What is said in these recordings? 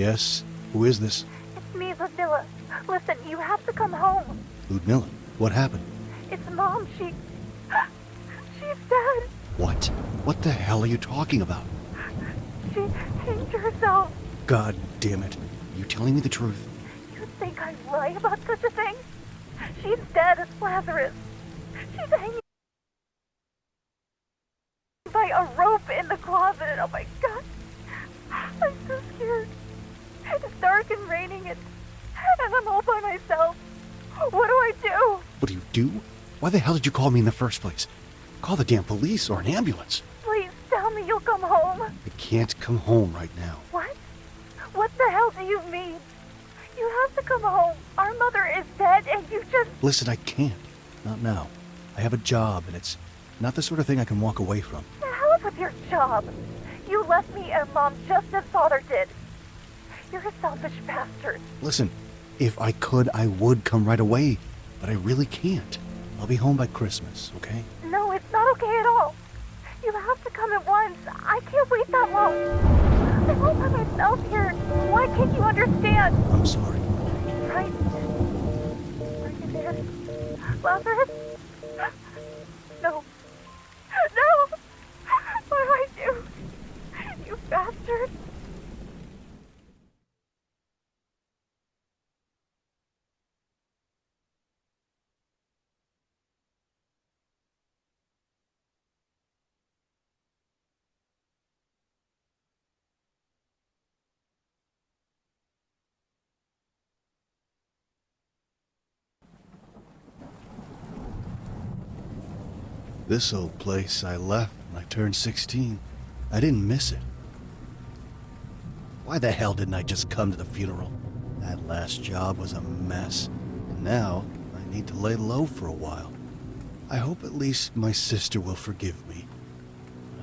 Yes? Who is this? It's me, Ludmilla. Listen, you have to come home. Ludmilla, what happened? It's Mom. She's dead. What? What the hell are you talking about? She hanged herself. God damn it. Are you telling me the truth? You think I'd lie about such a thing? She's dead as Lazarus. She's hanging by a rope in the closet. Oh my God. I'm so scared. It's dark and raining and I'm all by myself. What do I do? What do you do? Why the hell did you call me in the first place? Call the damn police or an ambulance. Please tell me you'll come home. I can't come home right now. What? What the hell do you mean? You have to come home. Our mother is dead and you just... Listen, I can't. Not now. I have a job and it's not the sort of thing I can walk away from. The hell with your job. You left me and Mom just as Father did. You're a selfish bastard. Listen, if I could, I would come right away. But I really can't. I'll be home by Christmas, okay? No, it's not okay at all. You have to come at once. I can't wait that long. I'm all by myself here. Why can't you understand? I'm sorry. Right? Are you there? Lazarus? No. No! What do I do? You bastard! This old place I left when I turned 16. I didn't miss it. Why the hell didn't I just come to the funeral? That last job was a mess. And now I need to lay low for a while. I hope at least my sister will forgive me.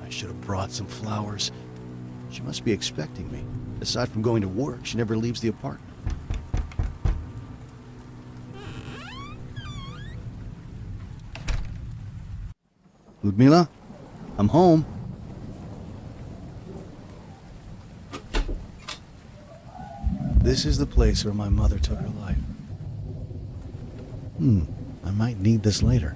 I should have brought some flowers. She must be expecting me. Aside from going to work, she never leaves the apartment. Ludmilla? I'm home. This is the place where my mother took her life. I might need this later.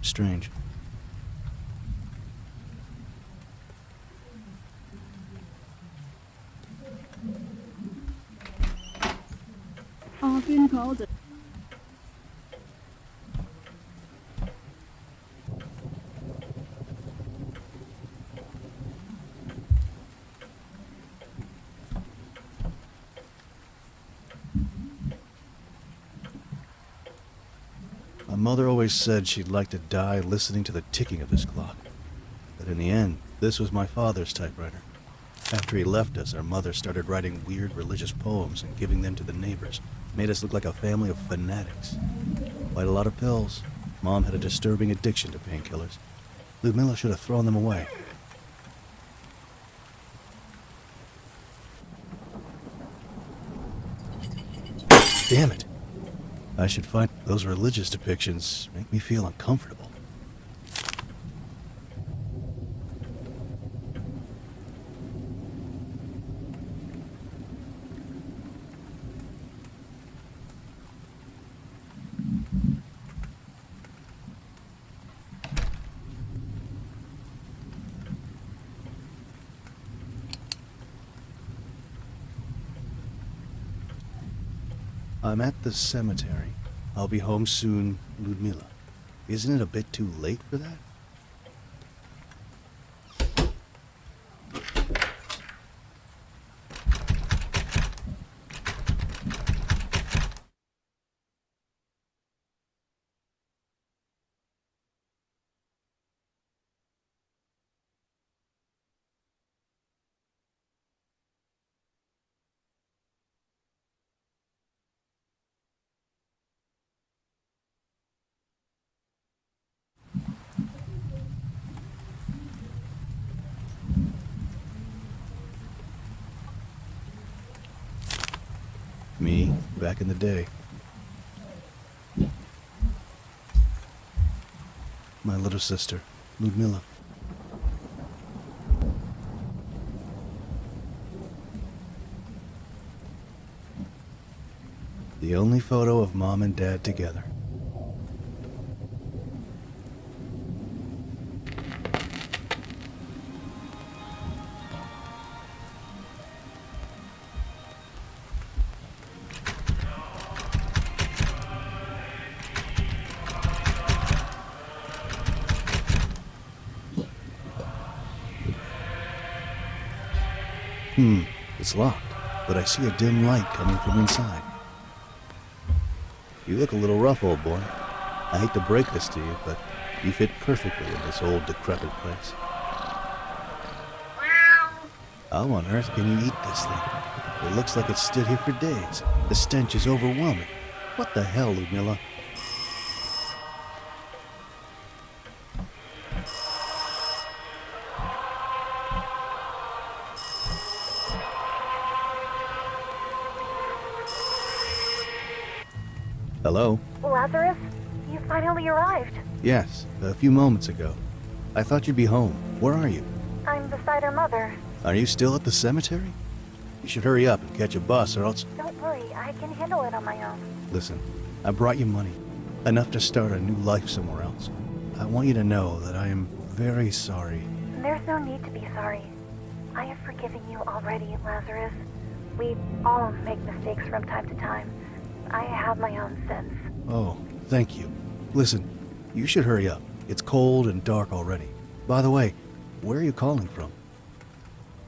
Strange. My mother always said she'd like to die listening to the ticking of this clock. But in the end, this was my father's typewriter. After he left us, our mother started writing weird religious poems and giving them to the neighbors. Made us look like a family of fanatics. Quite a lot of pills. Mom had a disturbing addiction to painkillers. Ludmilla should have thrown them away. Damn it. I should find those religious depictions make me feel uncomfortable. I'm at the cemetery. I'll be home soon, Ludmilla. Isn't it a bit too late for that? Me, back in the day. My little sister, Ludmilla. The only photo of Mom and Dad together. It's locked, but I see a dim light coming from inside. You look a little rough, old boy. I hate to break this to you, but you fit perfectly in this old, decrepit place. How on earth can you eat this thing? It looks like it's stood here for days. The stench is overwhelming. What the hell, Ludmilla? Hello? Lazarus, you finally arrived. Yes, a few moments ago. I thought you'd be home. Where are you? I'm beside her mother. Are you still at the cemetery? You should hurry up and catch a bus or else... Don't worry, I can handle it on my own. Listen, I brought you money. Enough to start a new life somewhere else. I want you to know that I am very sorry. There's no need to be sorry. I have forgiven you already, Lazarus. We all make mistakes from time to time. I have my own sins. Oh, thank you. Listen, you should hurry up. It's cold and dark already. By the way, where are you calling from?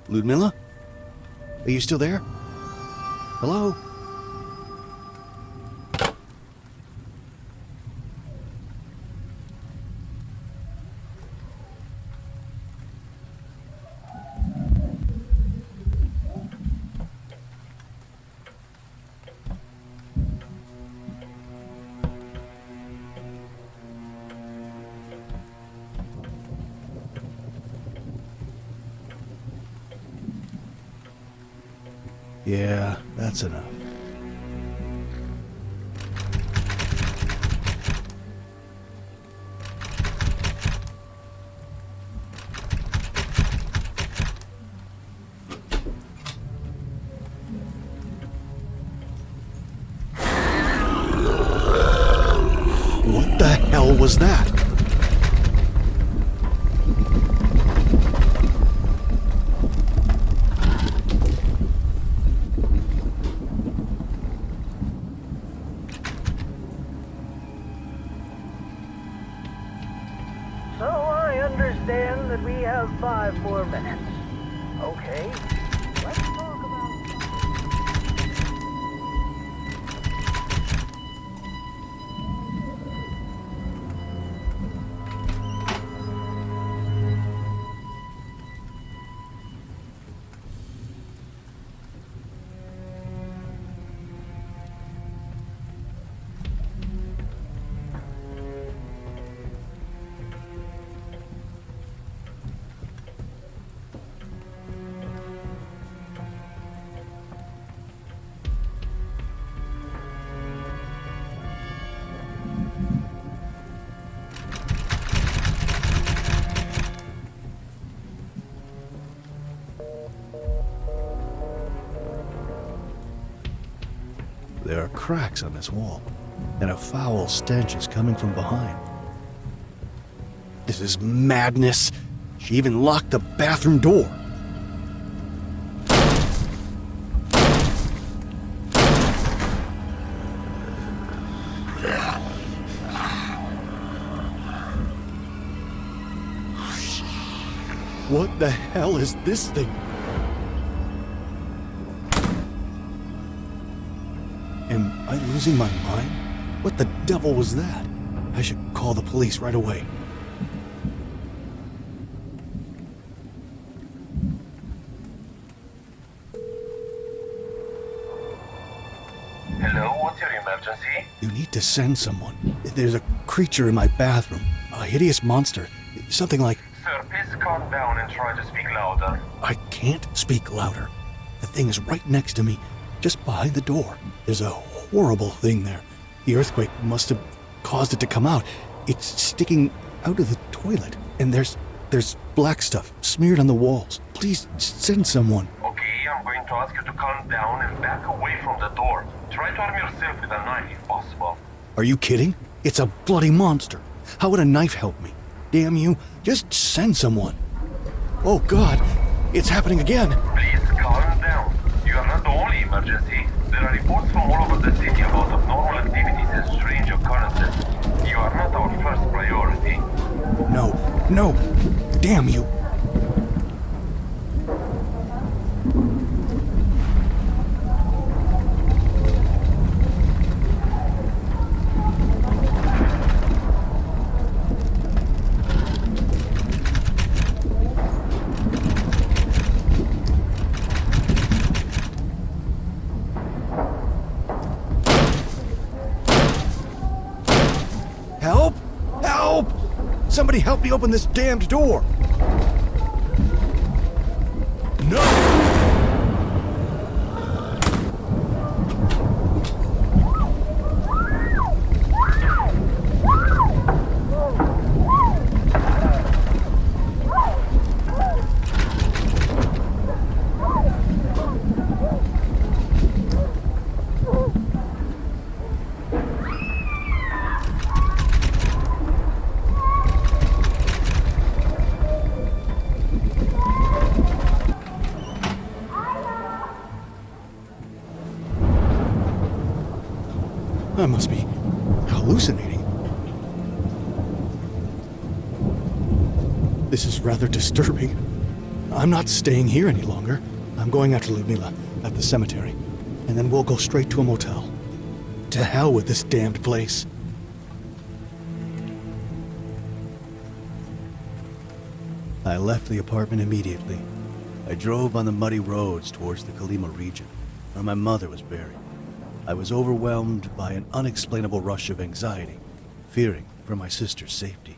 Ludmilla? Are you still there? Hello? Yeah, that's enough. What the hell was that? So I understand that we have 5 more minutes. Okay, let's talk about... There are cracks on this wall, and a foul stench is coming from behind. This is madness. She even locked the bathroom door. What the hell is this thing? Am I losing my mind? What the devil was that? I should call the police right away. Hello, what's your emergency? You need to send someone. There's a creature in my bathroom. A hideous monster. Something like... Sir, please calm down and try to speak louder. I can't speak louder. The thing is right next to me. just behind the door. There's a horrible thing there. The earthquake must have caused it to come out. It's sticking out of the toilet, and there's black stuff smeared on the walls. Please send someone. Okay, I'm going to ask you to calm down and back away from the door. Try to arm yourself with a knife if possible. Are you kidding? It's a bloody monster. How would a knife help me? Damn you, just send someone. Oh God, it's happening again. Please calm down. You are not the only emergency. There are reports from all over the city about abnormal activities and strange occurrences. You are not our first priority. No, damn you. Help! Help! Somebody help me open this damned door! No! I must be hallucinating. This is rather disturbing. I'm not staying here any longer. I'm going after Ludmila at the cemetery, and then we'll go straight to a motel. To hell with this damned place. I left the apartment immediately. I drove on the muddy roads towards the Kalima region, where my mother was buried. I was overwhelmed by an unexplainable rush of anxiety, fearing for my sister's safety.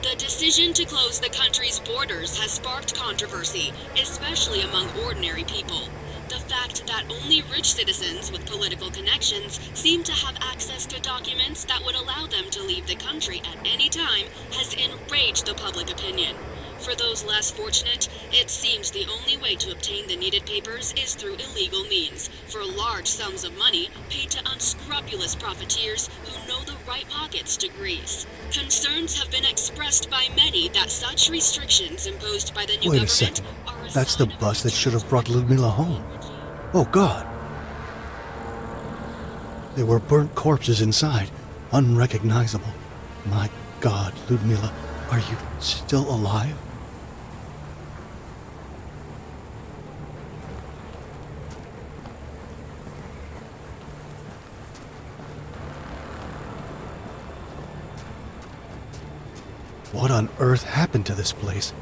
The decision to close the country's borders has sparked controversy, especially among ordinary people. The fact that only rich citizens with political connections seem to have access to documents that would allow them to leave the country at any time has enraged the public opinion. For those less fortunate, it seems the only way to obtain the needed papers is through illegal means, for large sums of money paid to unscrupulous profiteers who know the right pockets to grease. Concerns have been expressed by many that such restrictions imposed by the new Wait a government second. are a That's the sign of bus that should have distrust brought in the Ludmila country. home. Oh God. There were burnt corpses inside, unrecognizable. My God, Ludmila, are you still alive? What on earth happened to this place?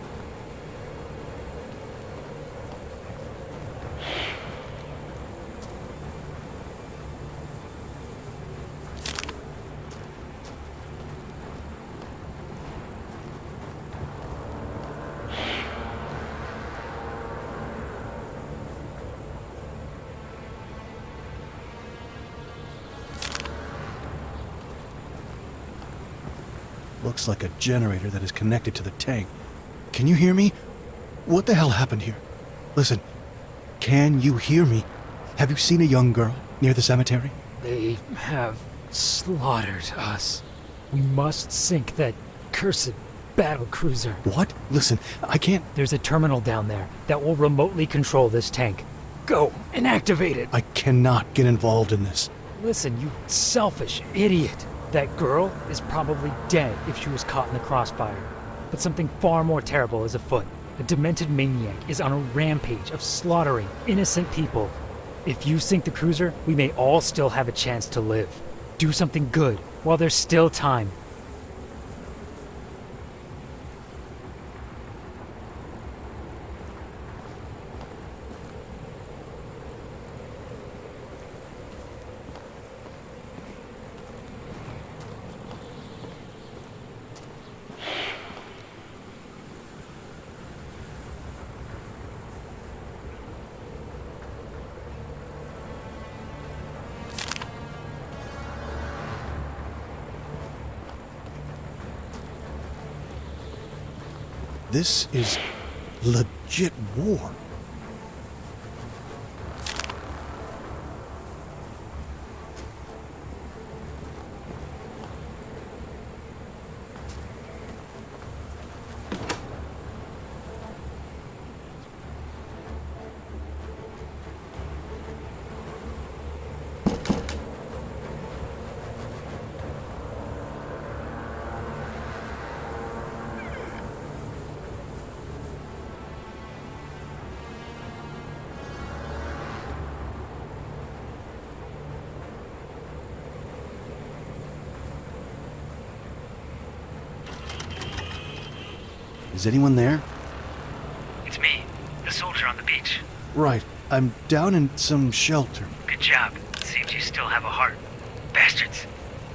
Looks like a generator that is connected to the tank. Can you hear me? What the hell happened here? Listen, can you hear me? Have you seen a young girl near the cemetery? They have slaughtered us. We must sink that cursed battle cruiser. What? Listen, I can't... There's a terminal down there that will remotely control this tank. Go and activate it. I cannot get involved in this. Listen, you selfish idiot. That girl is probably dead if she was caught in the crossfire. But something far more terrible is afoot. A demented maniac is on a rampage of slaughtering innocent people. If you sink the cruiser, we may all still have a chance to live. Do something good while there's still time. This is legit war. Is anyone there? It's me, the soldier on the beach. Right. I'm down in some shelter. Good job. Seems you still have a heart. Bastards.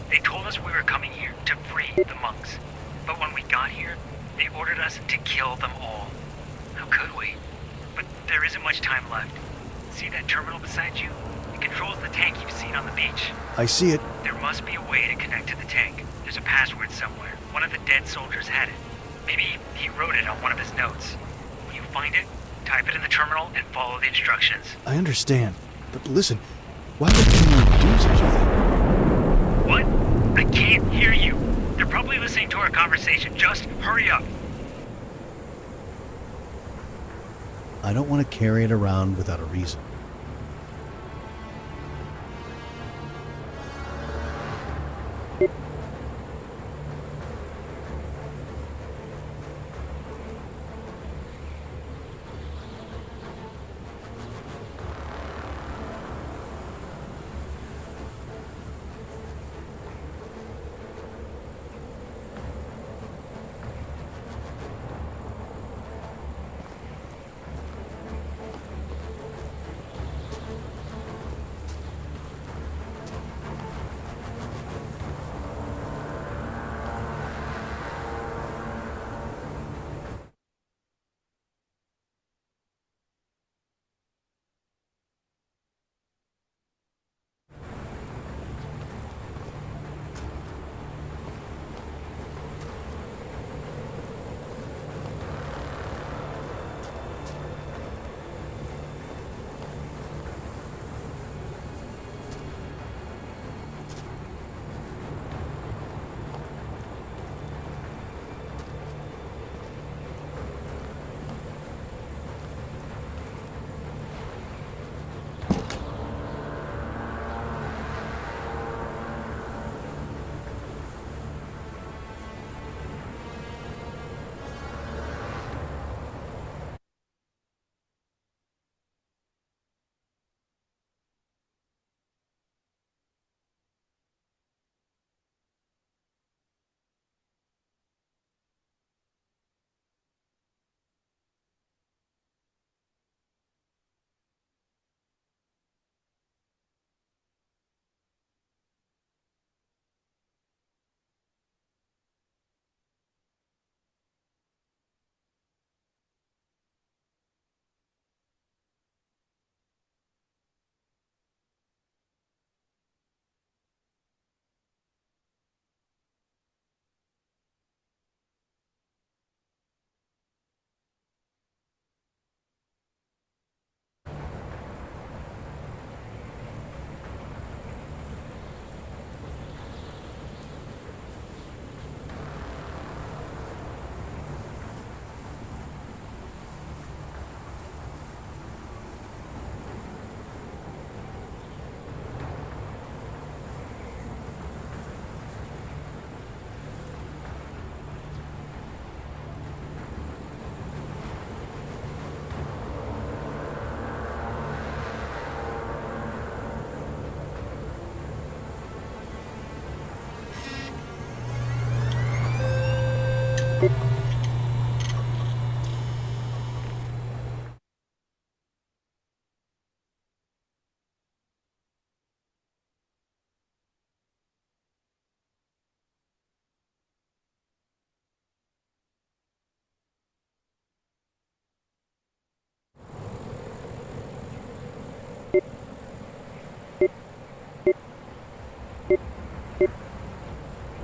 They told us we were coming here to free the monks. But when we got here, they ordered us to kill them all. How could we? But there isn't much time left. See that terminal beside you? It controls the tank you've seen on the beach. I see it. There must be a way to connect to the tank. There's a password somewhere. One of the dead soldiers had it. Maybe he wrote it on one of his notes. When you find it, type it in the terminal and follow the instructions. I understand. But listen, why would anyone do such a thing? What? I can't hear you. They're probably listening to our conversation. Just hurry up. I don't want to carry it around without a reason.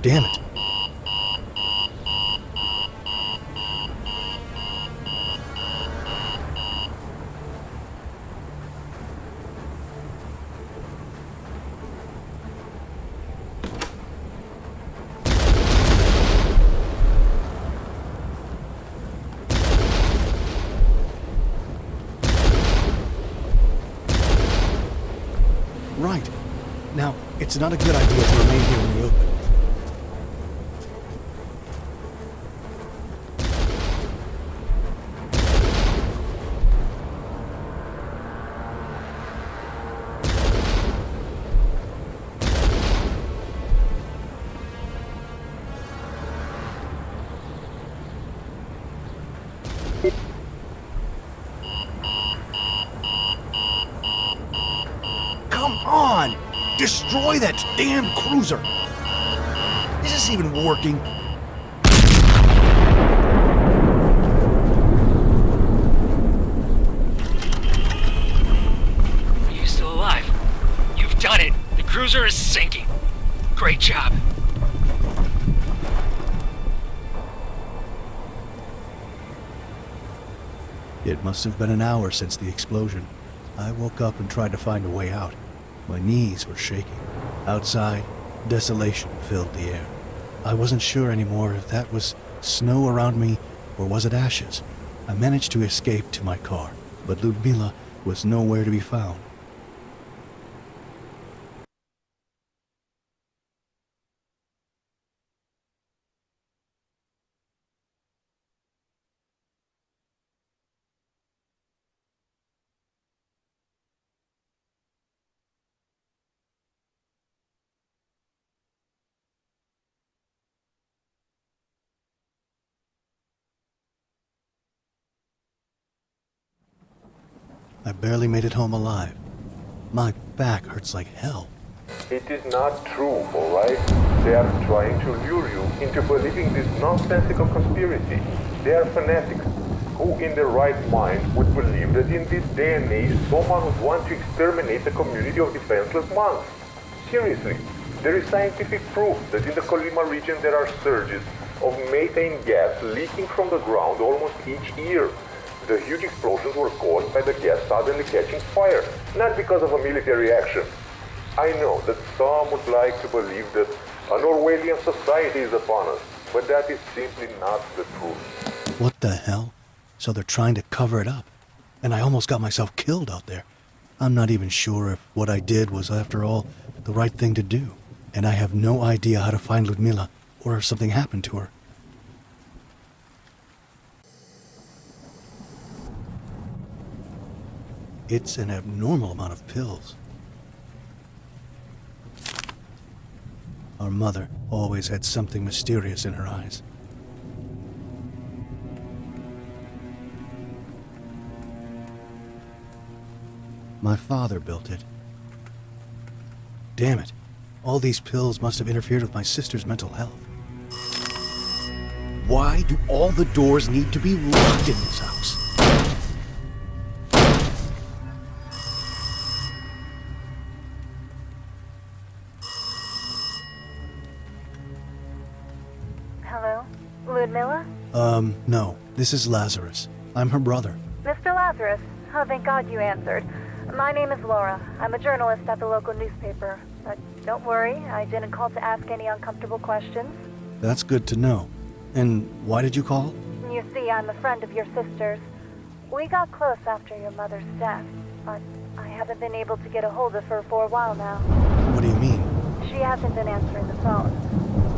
Damn it. right. Now, it's not a good idea to remain here in the open. Come on! Destroy that damn cruiser! Is this even working? Are you still alive? You've done it! The cruiser is sinking! Great job! It must have been an hour since the explosion. I woke up and tried to find a way out. My knees were shaking. Outside, desolation filled the air. I wasn't sure anymore if that was snow around me or was it ashes. I managed to escape to my car, but Ludmila was nowhere to be found. I barely made it home alive. My back hurts like hell. It is not true, alright? They are trying to lure you into believing this nonsensical conspiracy. They are fanatics. Who in their right mind would believe that in this day and age someone would want to exterminate a community of defenseless monks? Seriously, there is scientific proof that in the Colima region there are surges of methane gas leaking from the ground almost each year. The huge explosions were caused by the gas suddenly catching fire, not because of a military action. I know that some would like to believe that an Orwellian society is upon us, but that is simply not the truth. What the hell? So they're trying to cover it up. And I almost got myself killed out there. I'm not even sure if what I did was, after all, the right thing to do. And I have no idea how to find Ludmila or if something happened to her. It's an abnormal amount of pills. Our mother always had something mysterious in her eyes. My father built it. Damn it. All these pills must have interfered with my sister's mental health. Why do all the doors need to be locked in this house? Hello? Ludmila? No. This is Lazarus. I'm her brother. Mr. Lazarus? Oh, thank God you answered. My name is Laura. I'm a journalist at the local newspaper. But don't worry, I didn't call to ask any uncomfortable questions. That's good to know. And why did you call? You see, I'm a friend of your sister's. We got close after your mother's death, but I haven't been able to get a hold of her for a while now. What do you mean? She hasn't been answering the phone.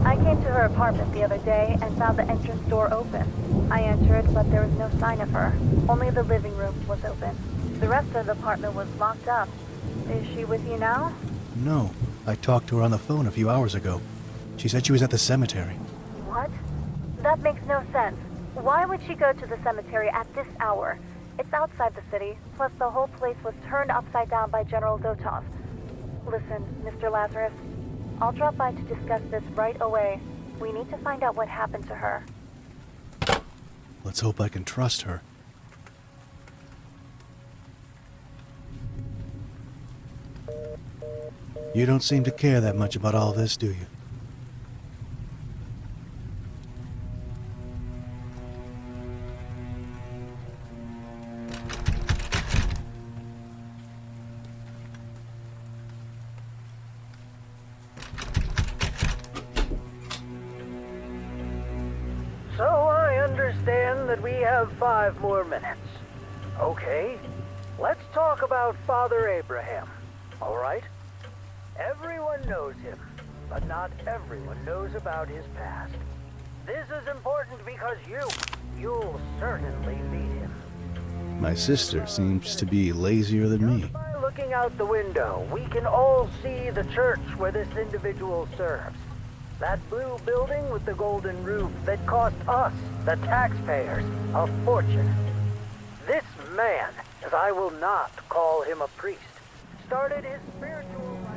I came to her apartment the other day and found the entrance door open. I entered, but there was no sign of her. Only the living room was open. The rest of the apartment was locked up. Is she with you now? No. I talked to her on the phone a few hours ago. She said she was at the cemetery. What? That makes no sense. Why would she go to the cemetery at this hour? It's outside the city, plus the whole place was turned upside down by General Dotov. Listen, Mr. Lazarus, I'll drop by to discuss this right away. We need to find out what happened to her. Let's hope I can trust her. You don't seem to care that much about all this, do you? So I understand that we have 5 more minutes. Okay, let's talk about Father Abraham, all right? Everyone knows him, but not everyone knows about his past. This is important because you'll certainly meet him. My sister seems to be lazier than me. Just by looking out the window, we can all see the church where this individual serves. That blue building with the golden roof that cost us, the taxpayers, a fortune. This man, as I will not call him a priest, started his spiritual life.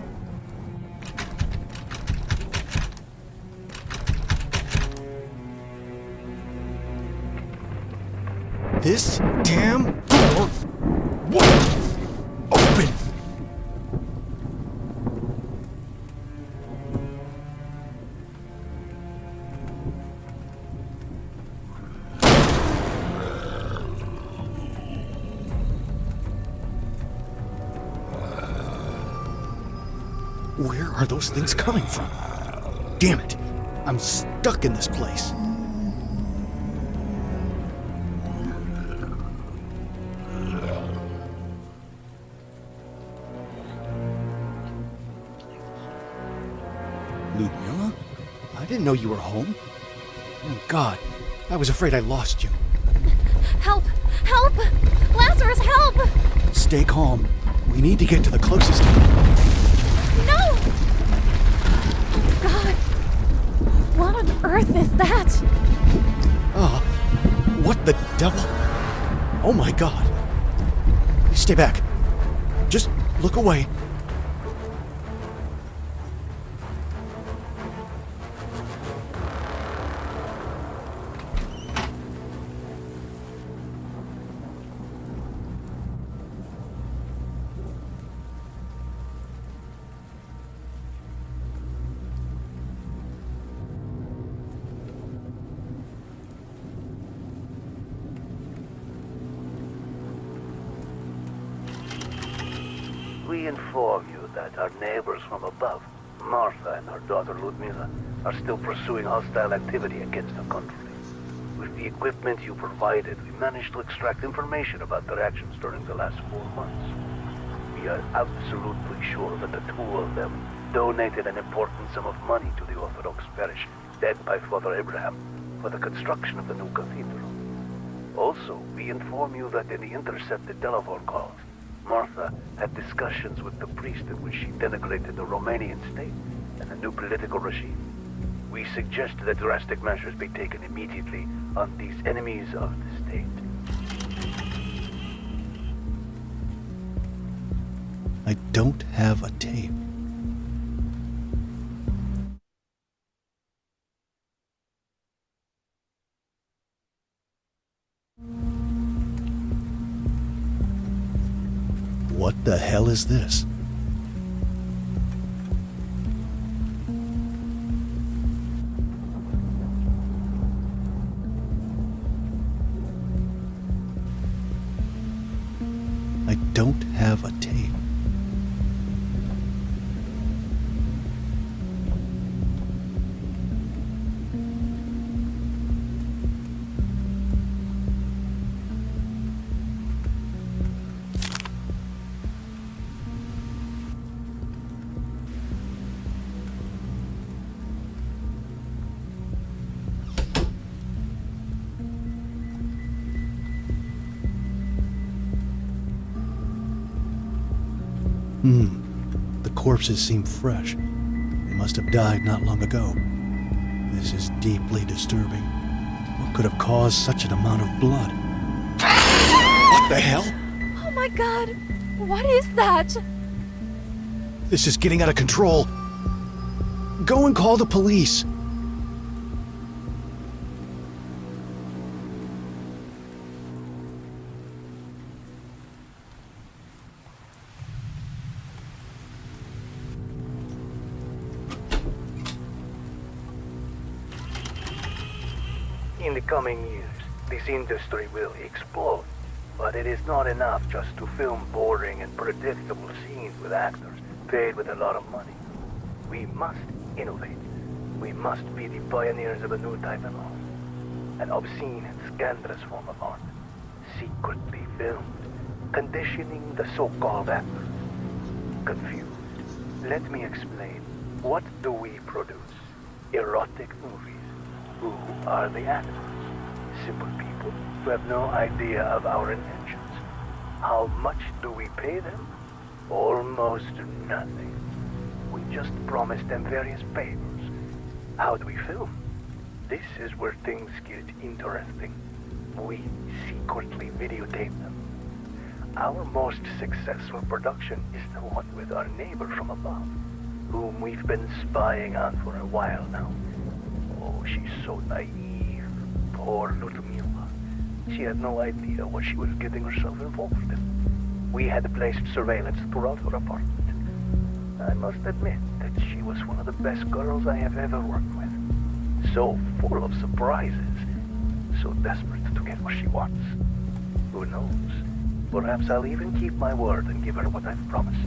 This damn door won't open! Where are those things coming from? Damn it! I'm stuck in this place. Ludmilla? I didn't know you were home. Oh God, I was afraid I lost you. Help! Help! Lazarus, help! Stay calm. We need to get to the closest. No! God! What on earth is that? What the devil? Oh my God. Stay back. Just look away. We inform you that our neighbors from above, Martha and her daughter Ludmilla, are still pursuing hostile activity against the country. With the equipment you provided, we managed to extract information about their actions during the last 4 months. We are absolutely sure that the two of them donated an important sum of money to the Orthodox parish led by Father Abraham for the construction of the new cathedral. Also, we inform you that in the intercepted telephone calls, Martha had discussions with the priest in which she denigrated the Romanian state and the new political regime. We suggest that drastic measures be taken immediately on these enemies of the state. I don't have a tape. What the hell is this? I don't have a tape. The corpses seem fresh. They must have died not long ago. This is deeply disturbing. What could have caused such an amount of blood? What the hell? Oh my God! What is that? This is getting out of control. Go and call the police. In the coming years, this industry will explode, but it is not enough just to film boring and predictable scenes with actors paid with a lot of money. We must innovate. We must be the pioneers of a new type of art. An obscene and scandalous form of art, secretly filmed, conditioning the so-called actors. Confused, Let me explain. What do we produce? Erotic movies. Who are the actors? Simple people who have no idea of our intentions. How much do we pay them? Almost nothing. We just promise them various favors. How do we film? This is where things get interesting. We secretly videotape them. Our most successful production is the one with our neighbor from above, whom we've been spying on for a while now. Oh, she's so naive. Poor little Mila. She had no idea what she was getting herself involved in. We had placed surveillance throughout her apartment. I must admit that she was one of the best girls I have ever worked with. So full of surprises. So desperate to get what she wants. Who knows? Perhaps I'll even keep my word and give her what I've promised.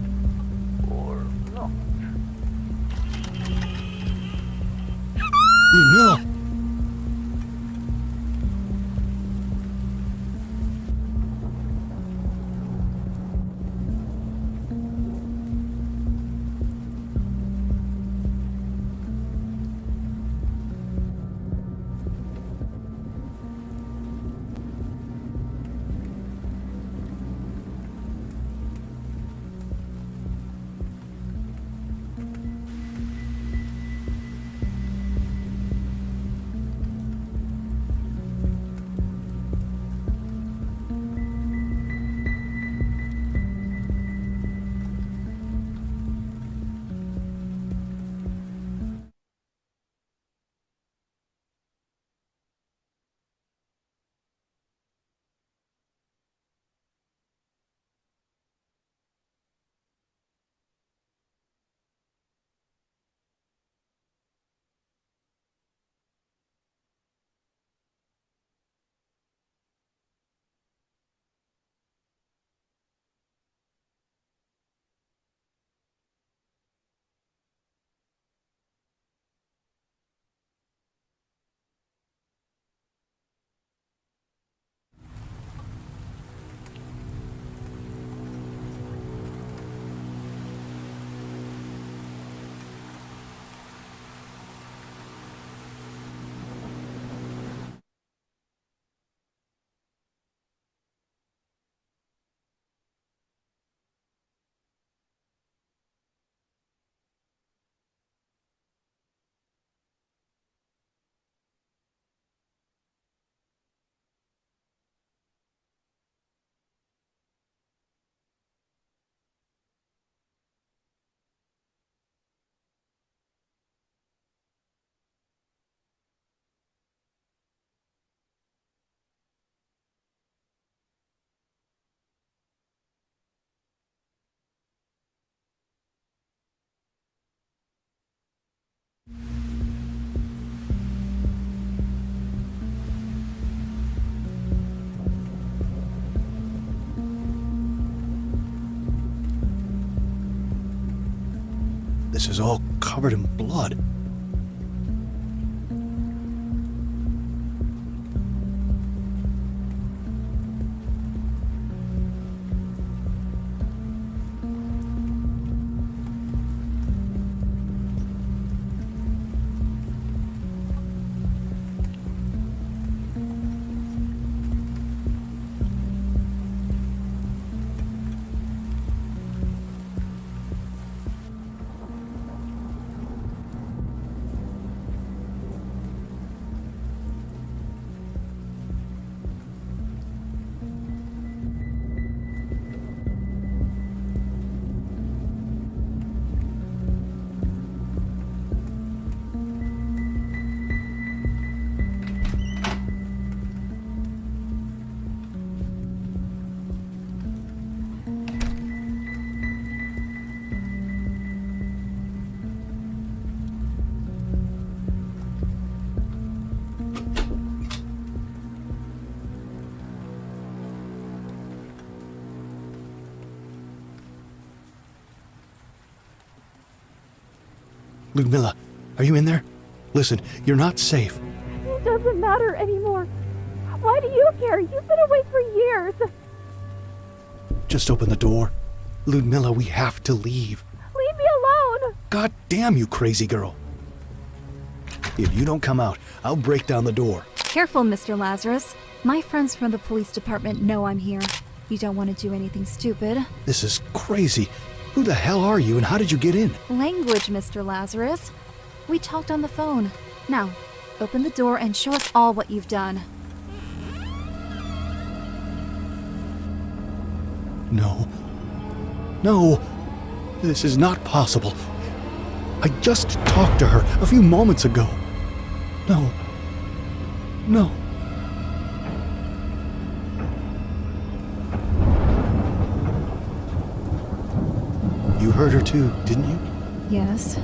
Or not. No! This is all covered in blood. Ludmilla, are you in there? Listen, you're not safe. It doesn't matter anymore. Why do you care? You've been away for years. Just open the door. Ludmilla, we have to leave. Leave me alone. God damn you, crazy girl. If you don't come out, I'll break down the door. Careful, Mr. Lazarus. My friends from the police department know I'm here. You don't want to do anything stupid. This is crazy. Who the hell are you and how did you get in? Language, Mr. Lazarus. We talked on the phone. Now, open the door and show us all what you've done. No. No. This is not possible. I just talked to her a few moments ago. No. No. You heard her too, didn't you? Yes.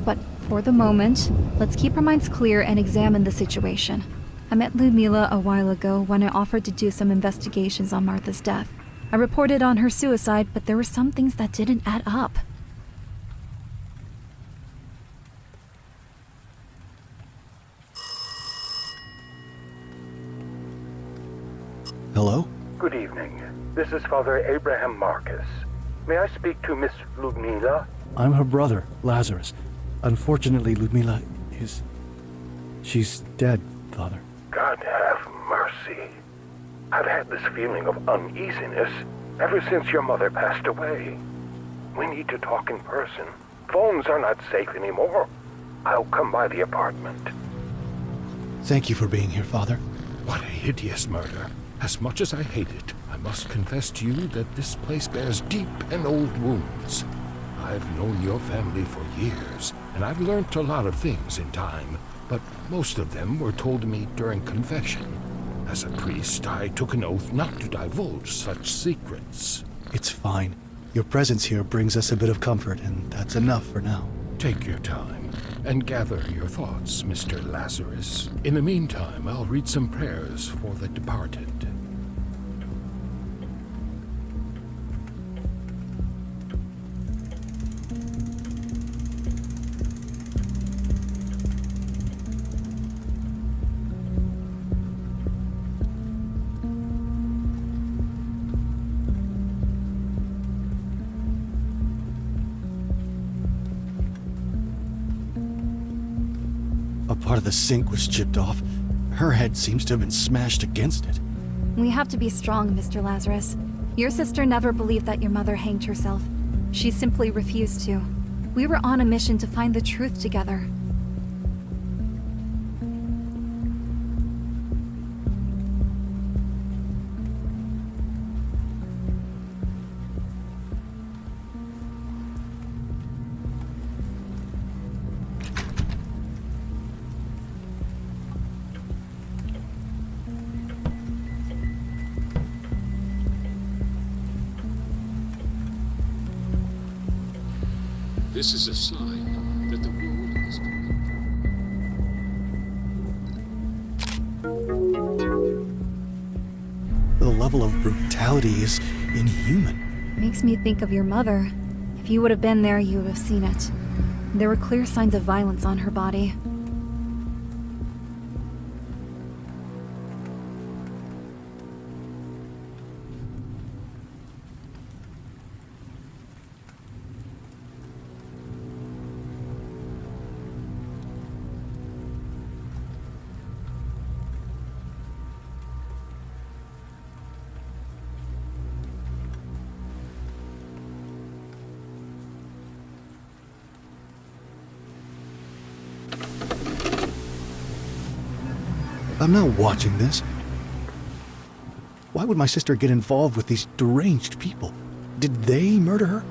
But for the moment, let's keep our minds clear and examine the situation. I met Ludmila a while ago when I offered to do some investigations on Martha's death. I reported on her suicide, but there were some things that didn't add up. Hello? Good evening. This is Father Abraham Marcus. May I speak to Miss Ludmila? I'm her brother, Lazarus. Unfortunately, Ludmila is... She's dead, Father. God have mercy. I've had this feeling of uneasiness ever since your mother passed away. We need to talk in person. Phones are not safe anymore. I'll come by the apartment. Thank you for being here, Father. What a hideous murder. As much as I hate it, I must confess to you that this place bears deep and old wounds. I've known your family for years, and I've learnt a lot of things in time, but most of them were told to me during confession. As a priest, I took an oath not to divulge such secrets. It's fine. Your presence here brings us a bit of comfort, and that's enough for now. Take your time and gather your thoughts, Mr. Lazarus. In the meantime, I'll read some prayers for the departed. A part of the sink was chipped off. Her head seems to have been smashed against it. We have to be strong, Mr. Lazarus. Your sister never believed that your mother hanged herself. She simply refused to. We were on a mission to find the truth together. This is a sign that the wound is complete. The level of brutality is inhuman. Makes me think of your mother. If you would have been there, you would have seen it. There were clear signs of violence on her body. I'm not watching this. Why would my sister get involved with these deranged people? Did they murder her?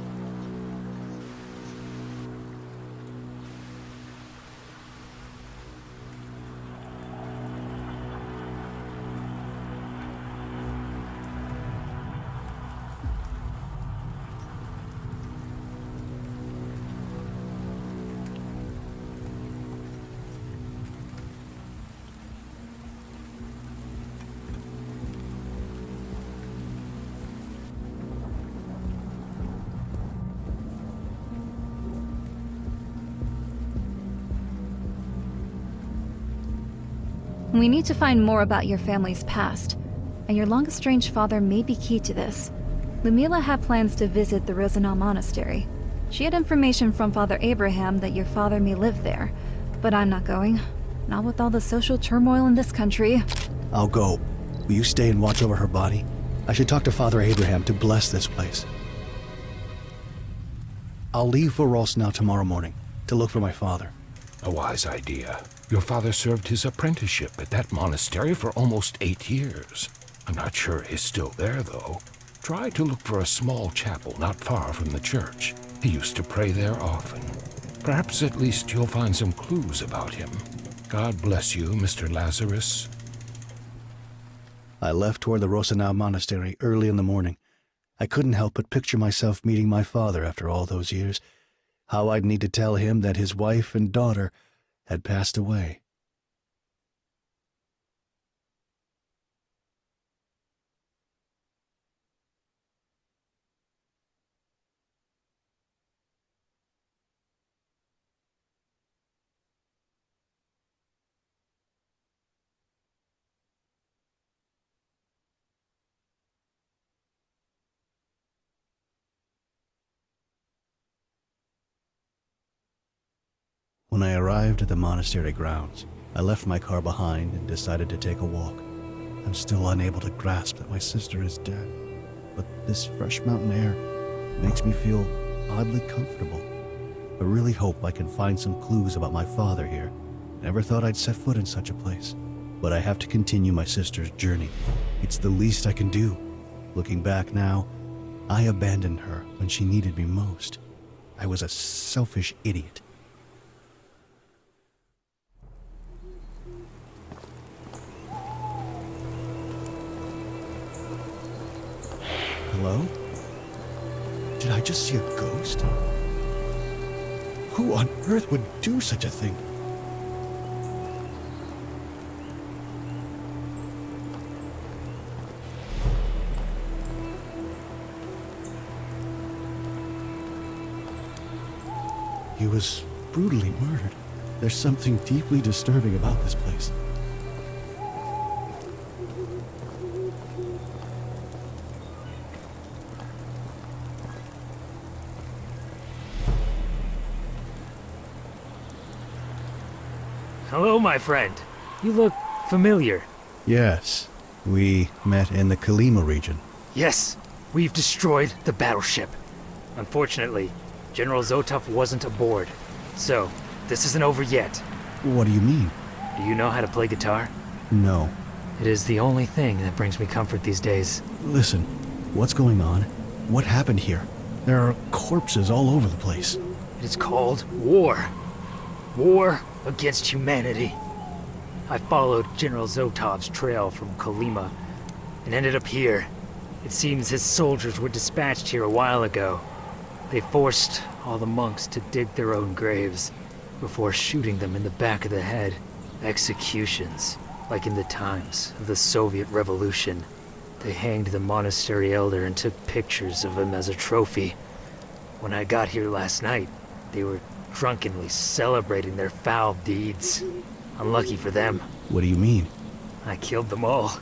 We need to find more about your family's past, and your long-estranged father may be key to this. Ludmila had plans to visit the Rosenau Monastery. She had information from Father Abraham that your father may live there, but I'm not going. Not with all the social turmoil in this country. I'll go. Will you stay and watch over her body? I should talk to Father Abraham to bless this place. I'll leave for Rosnau tomorrow morning to look for my father. A wise idea. Your father served his apprenticeship at that monastery for almost 8 years. I'm not sure he's still there, though. Try to look for a small chapel not far from the church. He used to pray there often. Perhaps at least you'll find some clues about him. God bless you, Mr. Lazarus. I left toward the Rosenau Monastery early in the morning. I couldn't help but picture myself meeting my father after all those years. How I'd need to tell him that his wife and daughter had passed away. When I arrived at the monastery grounds, I left my car behind and decided to take a walk. I'm still unable to grasp that my sister is dead, but this fresh mountain air makes me feel oddly comfortable. I really hope I can find some clues about my father here. Never thought I'd set foot in such a place, but I have to continue my sister's journey. It's the least I can do. Looking back now, I abandoned her when she needed me most. I was a selfish idiot. Hello? Did I just see a ghost? Who on earth would do such a thing? He was brutally murdered. There's something deeply disturbing about this place. Hello, my friend. You look familiar. Yes, we met in the Kalima region. Yes, we've destroyed the battleship. Unfortunately, General Zotov wasn't aboard. So, this isn't over yet. What do you mean? Do you know how to play guitar? No. It is the only thing that brings me comfort these days. Listen, what's going on? What happened here? There are corpses all over the place. It is called war. War against humanity. I followed General Zotov's trail from Kolima and ended up here. It seems his soldiers were dispatched here a while ago. They forced all the monks to dig their own graves before shooting them in the back of the head. Executions, like in the times of the Soviet Revolution. They hanged the monastery elder and took pictures of him as a trophy. When I got here last night, they were drunkenly celebrating their foul deeds. Unlucky for them. What do you mean? I killed them all.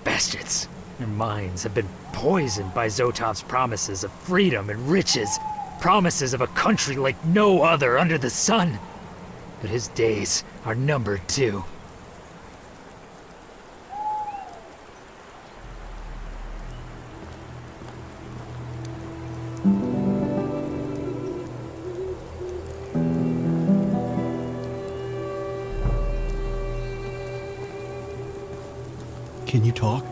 Bastards. Their minds have been poisoned by Zotov's promises of freedom and riches. Promises of a country like no other under the sun. But his days are numbered too. Can you talk?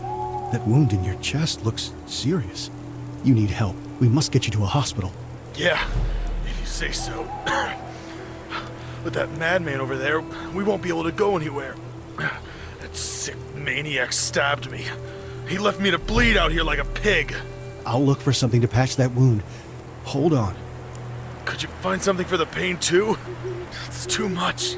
That wound in your chest looks serious. You need help. We must get you to a hospital. Yeah, if you say so. With that madman over there, we won't be able to go anywhere. That sick maniac stabbed me. He left me to bleed out here like a pig. I'll look for something to patch that wound. Hold on. Could you find something for the pain too? It's too much.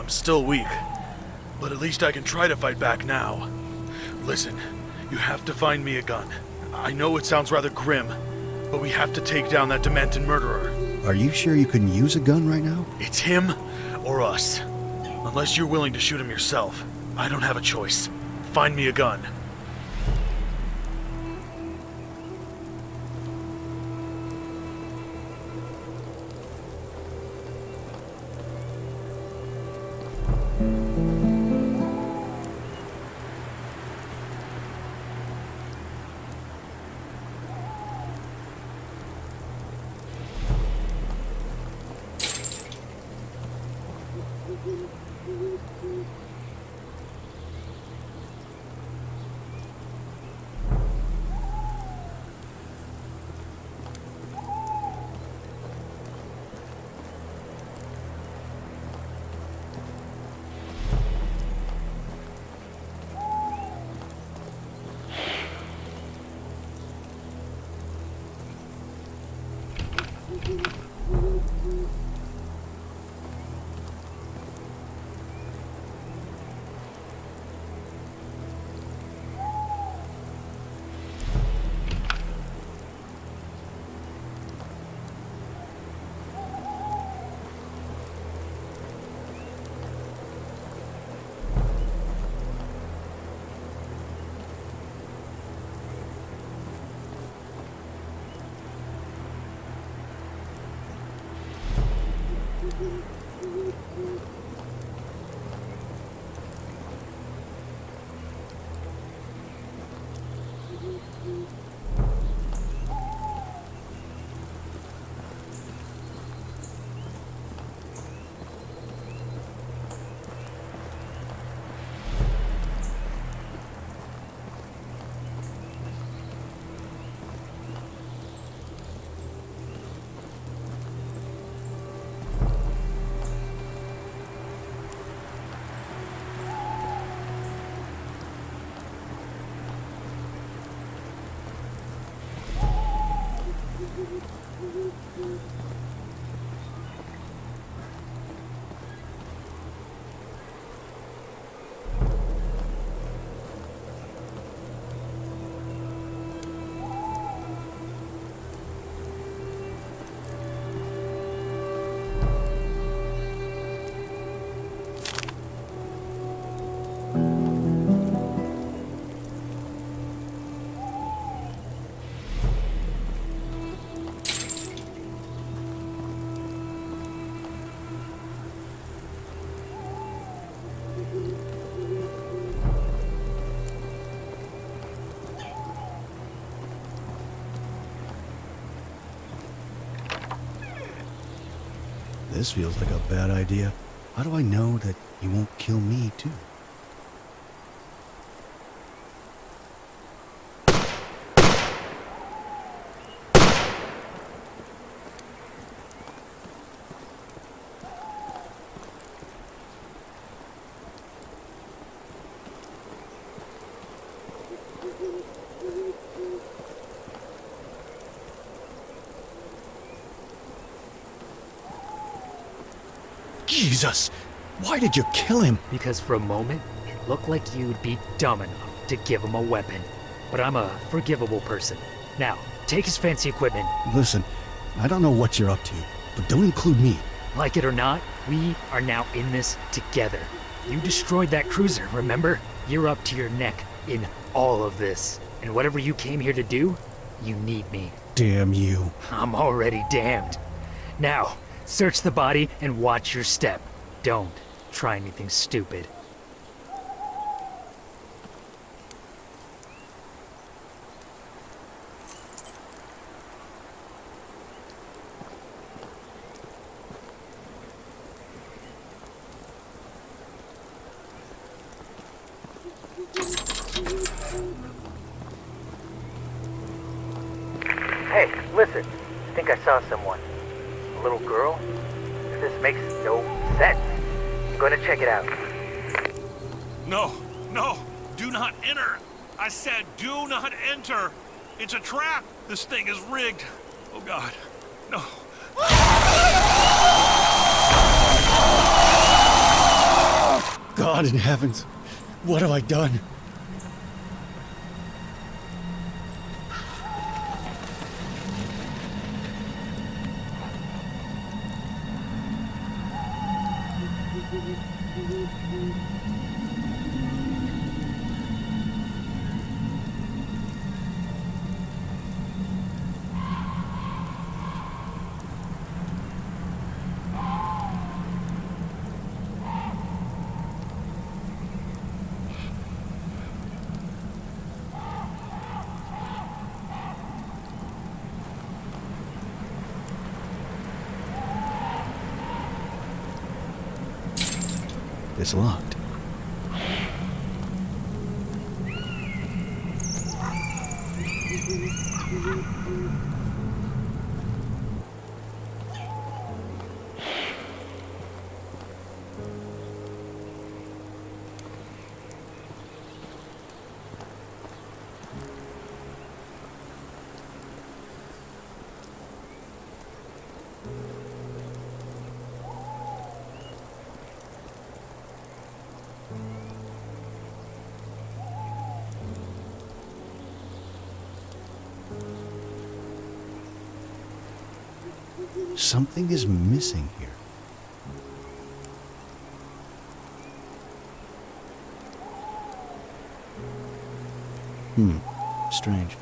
I'm still weak, but at least I can try to fight back now. Listen, you have to find me a gun. I know it sounds rather grim, but we have to take down that demented murderer. Are you sure you can use a gun right now? It's him or us. Unless you're willing to shoot him yourself, I don't have a choice. Find me a gun. This feels like a bad idea. How do I know that he won't kill me, too? Jesus! Why did you kill him? Because for a moment, it looked like you'd be dumb enough to give him a weapon. But I'm a forgivable person. Now, take his fancy equipment. Listen, I don't know what you're up to, but don't include me. Like it or not, we are now in this together. You destroyed that cruiser, remember? You're up to your neck in all of this. And whatever you came here to do, you need me. Damn you. I'm already damned. Now, search the body and watch your step. Don't try anything stupid. Hey, listen. I think I saw someone. A little girl? This makes no sense. I'm gonna check it out. No, no, do not enter. I said do not enter. It's a trap. This thing is rigged. Oh God, no. God in heavens, what have I done? It's locked. Something is missing here. Strange.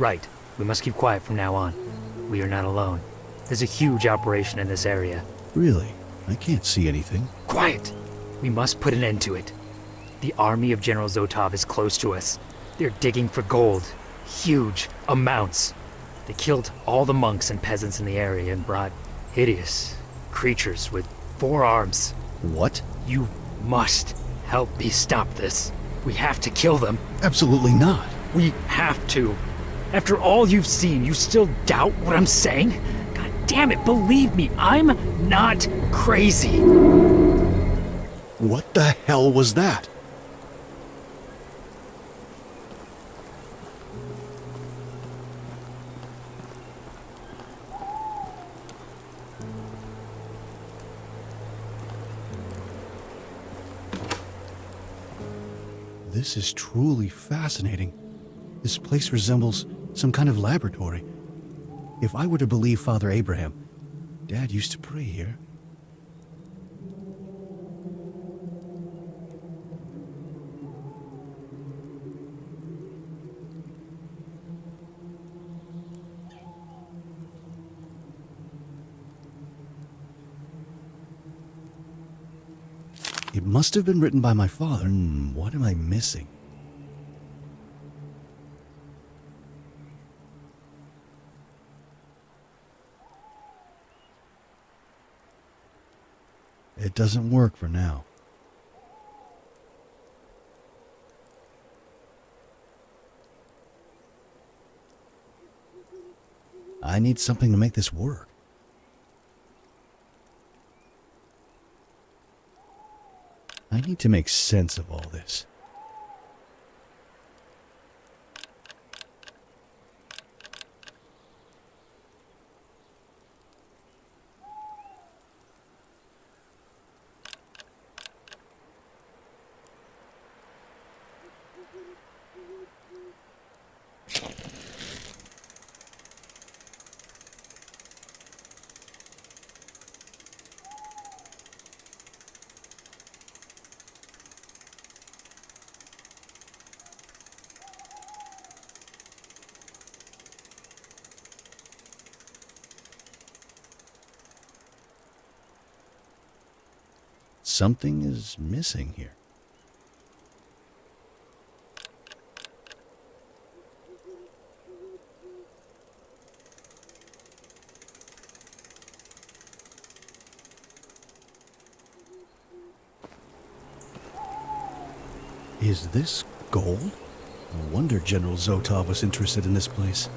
Right. We must keep quiet from now on. We are not alone. There's a huge operation in this area. Really? I can't see anything. Quiet! We must put an end to it. The army of General Zotov is close to us. They're digging for gold. Huge amounts. They killed all the monks and peasants in the area and brought hideous creatures with 4 arms. What? You must help me stop this. We have to kill them. Absolutely not. We have to. After all you've seen, you still doubt what I'm saying? God damn it, believe me, I'm not crazy. What the hell was that? This is truly fascinating. This place resembles some kind of laboratory. If I were to believe Father Abraham, Dad used to pray here. It must have been written by my father. What am I missing? It doesn't work for now. I need something to make this work. I need to make sense of all this. Something is missing here. Is this gold? No wonder General Zotov was interested in this place.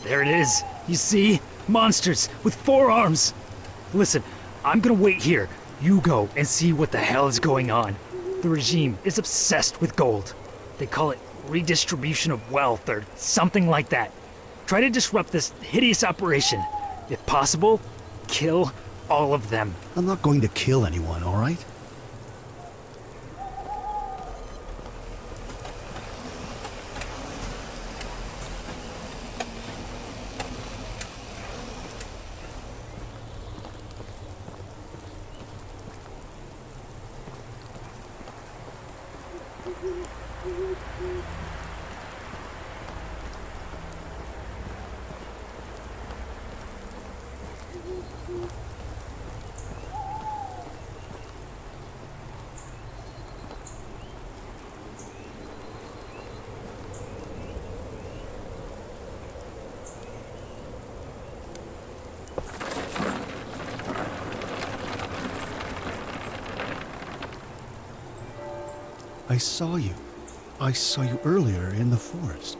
There it is. You see? Monsters with 4 arms. Listen, I'm gonna wait here. You go and see what the hell is going on. The regime is obsessed with gold. They call it redistribution of wealth or something like that. Try to disrupt this hideous operation. If possible, kill all of them. I'm not going to kill anyone, all right? I saw you. I saw you earlier in the forest.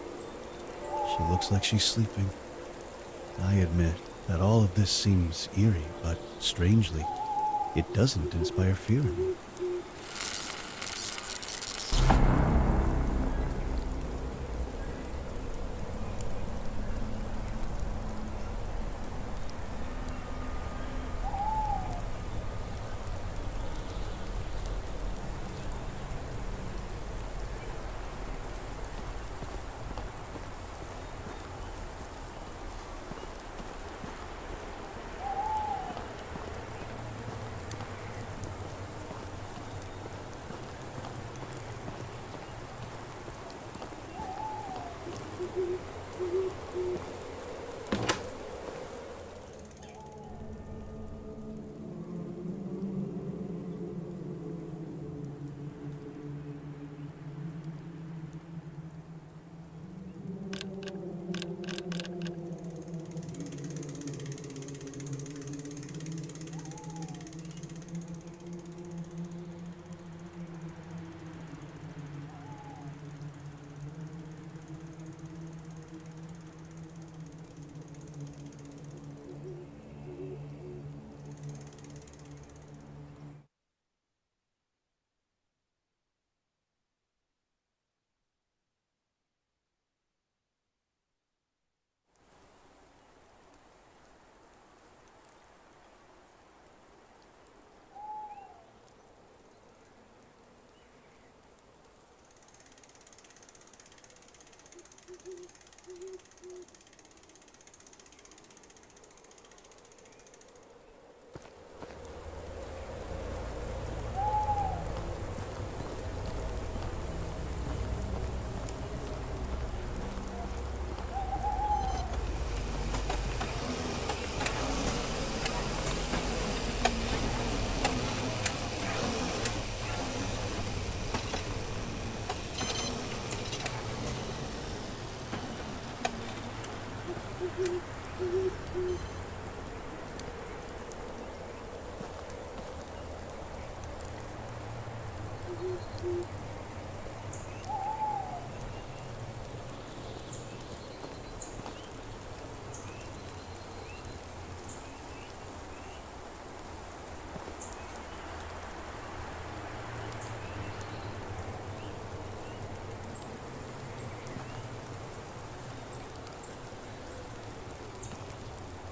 She looks like she's sleeping. I admit that all of this seems eerie, but strangely, it doesn't inspire fear in me.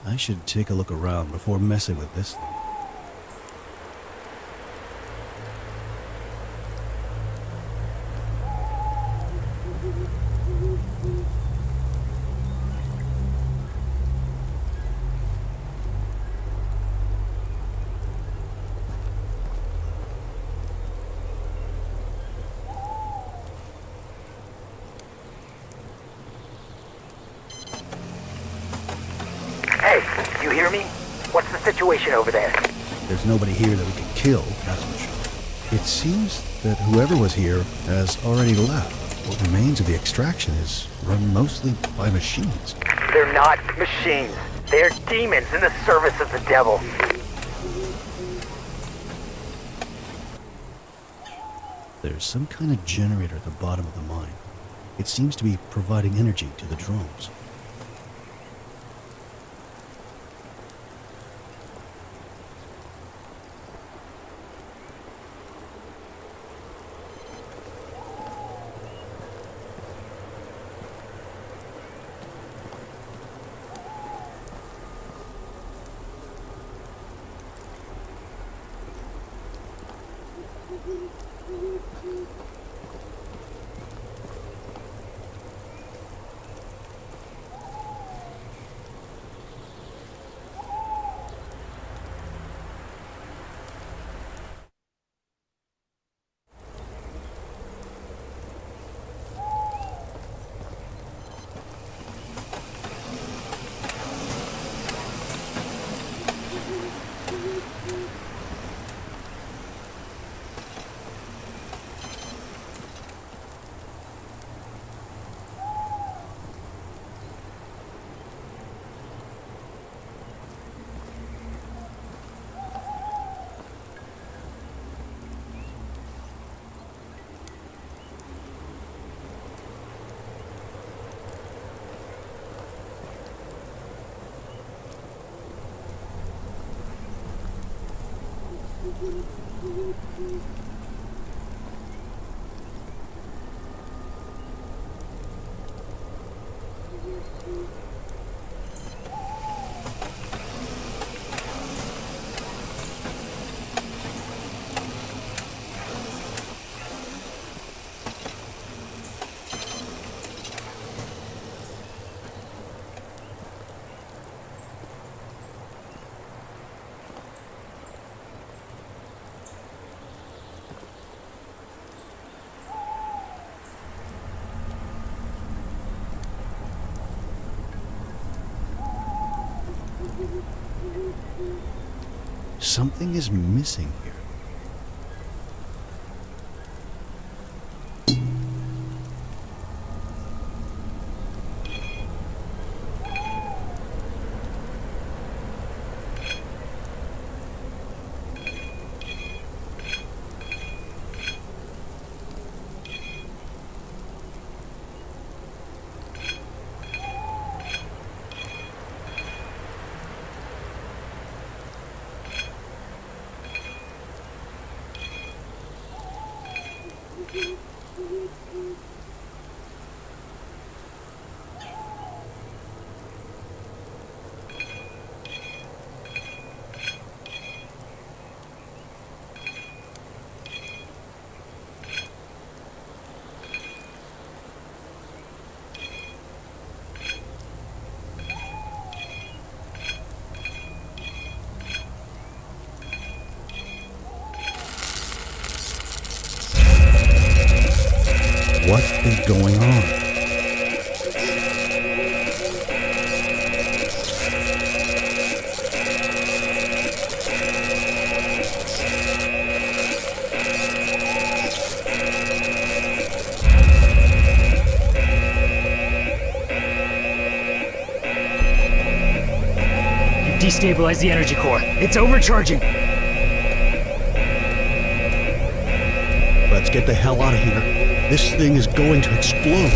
I should take a look around before messing with this thing. Hey, you hear me? What's the situation over there? There's nobody here that we can kill, that's for sure. It seems that whoever was here has already left. What remains of the extraction is run mostly by machines. They're not machines. They're demons in the service of the devil. There's some kind of generator at the bottom of the mine. It seems to be providing energy to the drones. Something is missing here. What is going on? You destabilized the energy core. It's overcharging. Let's get the hell out of here. This thing is going to explode.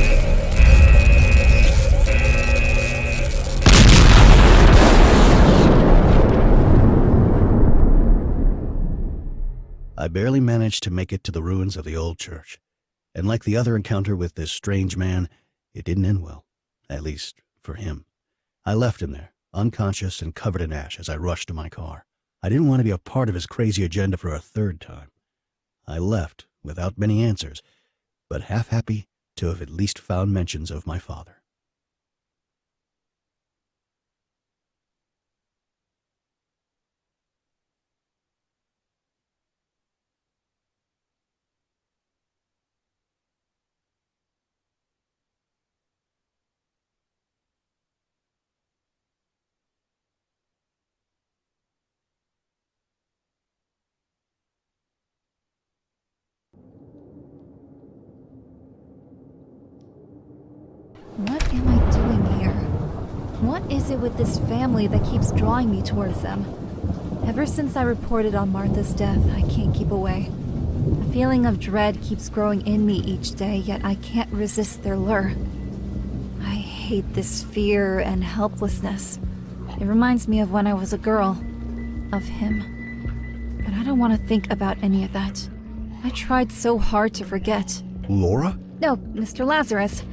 I barely managed to make it to the ruins of the old church. And like the other encounter with this strange man, it didn't end well. At least, for him. I left him there, unconscious and covered in ash as I rushed to my car. I didn't want to be a part of his crazy agenda for a third time. I left without many answers, but half happy to have at least found mentions of my father. What am I doing here? What is it with this family that keeps drawing me towards them? Ever since I reported on Martha's death, I can't keep away. A feeling of dread keeps growing in me each day, yet I can't resist their lure. I hate this fear and helplessness. It reminds me of when I was a girl. Of him. But I don't want to think about any of that. I tried so hard to forget. Laura? No, Mr. Lazarus.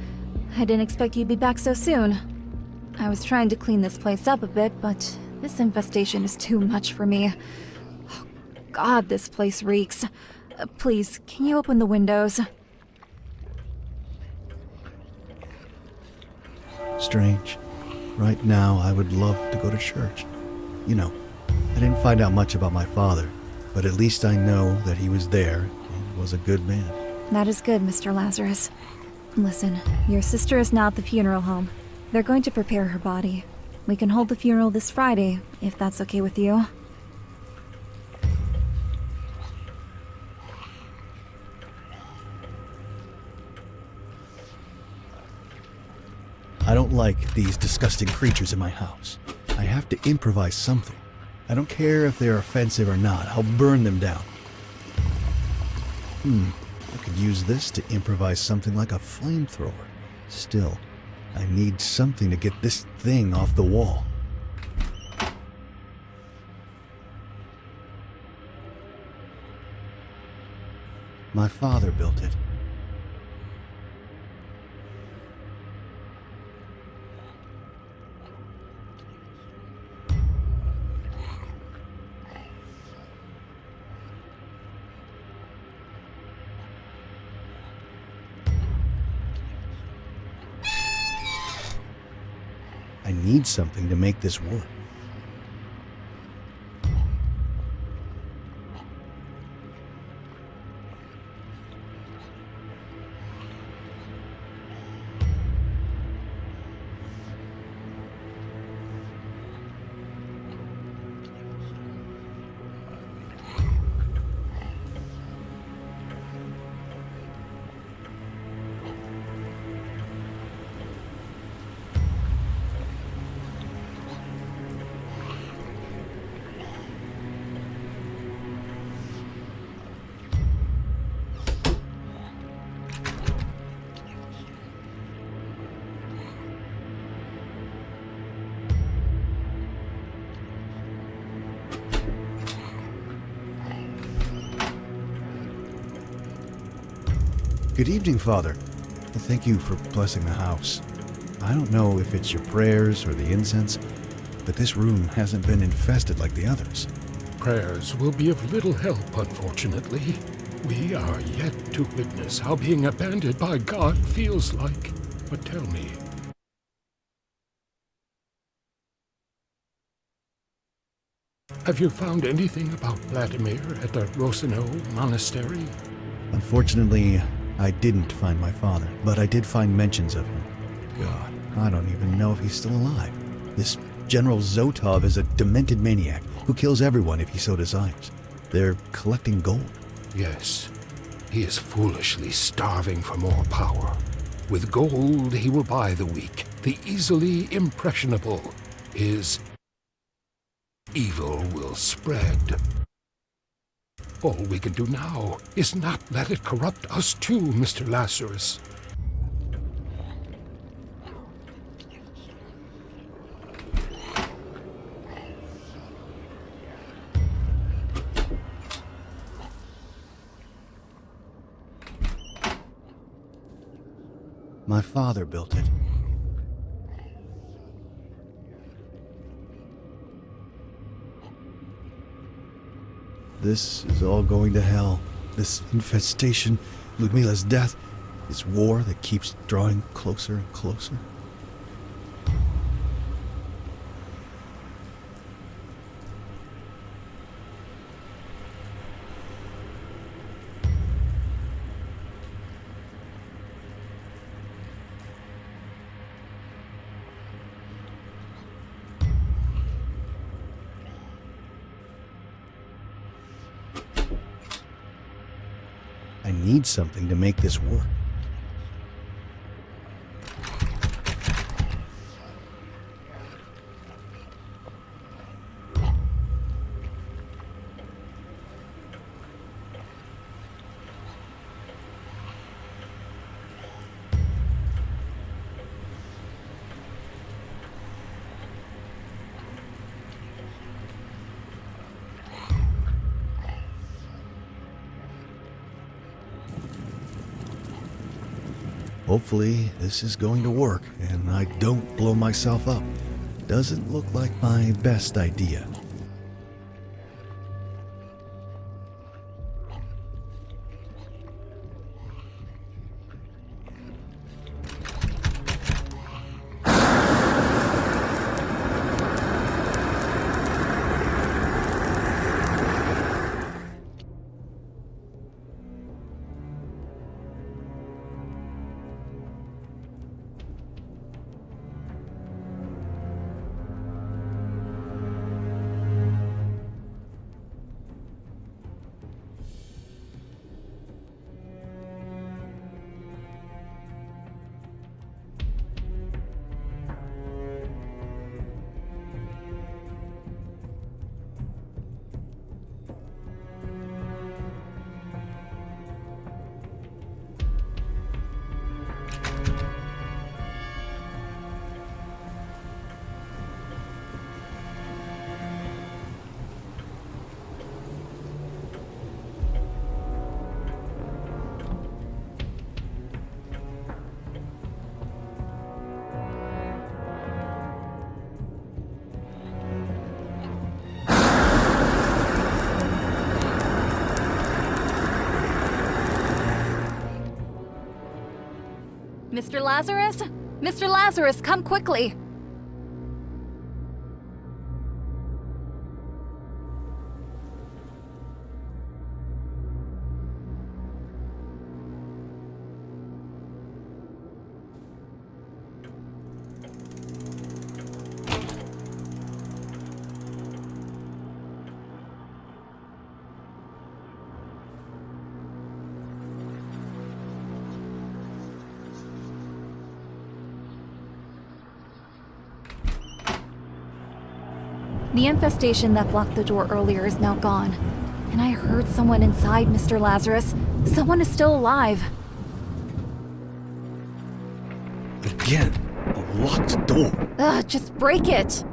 I didn't expect you'd be back so soon. I was trying to clean this place up a bit, but this infestation is too much for me. Oh, God, this place reeks. Please, can you open the windows? Strange. Right now, I would love to go to church. You know, I didn't find out much about my father, but at least I know that he was there and was a good man. That is good, Mr. Lazarus. Listen, your sister is now at the funeral home. They're going to prepare her body. We can hold the funeral this Friday, if that's okay with you. I don't like these disgusting creatures in my house. I have to improvise something. I don't care if they're offensive or not. I'll burn them down. I could use this to improvise something like a flamethrower. Still, I need something to get this thing off the wall. My father built it. I need something to make this work. Good evening, Father. Thank you for blessing the house. I don't know if it's your prayers or the incense, but this room hasn't been infested like the others. Prayers will be of little help, unfortunately. We are yet to witness how being abandoned by God feels like. But tell me, have you found anything about Vladimir at the Rosino Monastery? Unfortunately, I didn't find my father, but I did find mentions of him. God, I don't even know if he's still alive. This General Zotov is a demented maniac who kills everyone if he so desires. They're collecting gold. Yes, he is foolishly starving for more power. With gold, he will buy the weak, the easily impressionable. His evil will spread. All we can do now is not let it corrupt us too, Mr. Lazarus. My father built it. This is all going to hell. This infestation, Ludmila's death, this war that keeps drawing closer and closer. I need something to make this work. Hopefully, this is going to work and I don't blow myself up. Doesn't look like my best idea. Mr. Lazarus? Mr. Lazarus, come quickly! The infestation that blocked the door earlier is now gone. And I heard someone inside, Mr. Lazarus. Someone is still alive. Again, a locked door. Ugh, just break it!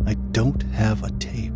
I don't have a tape.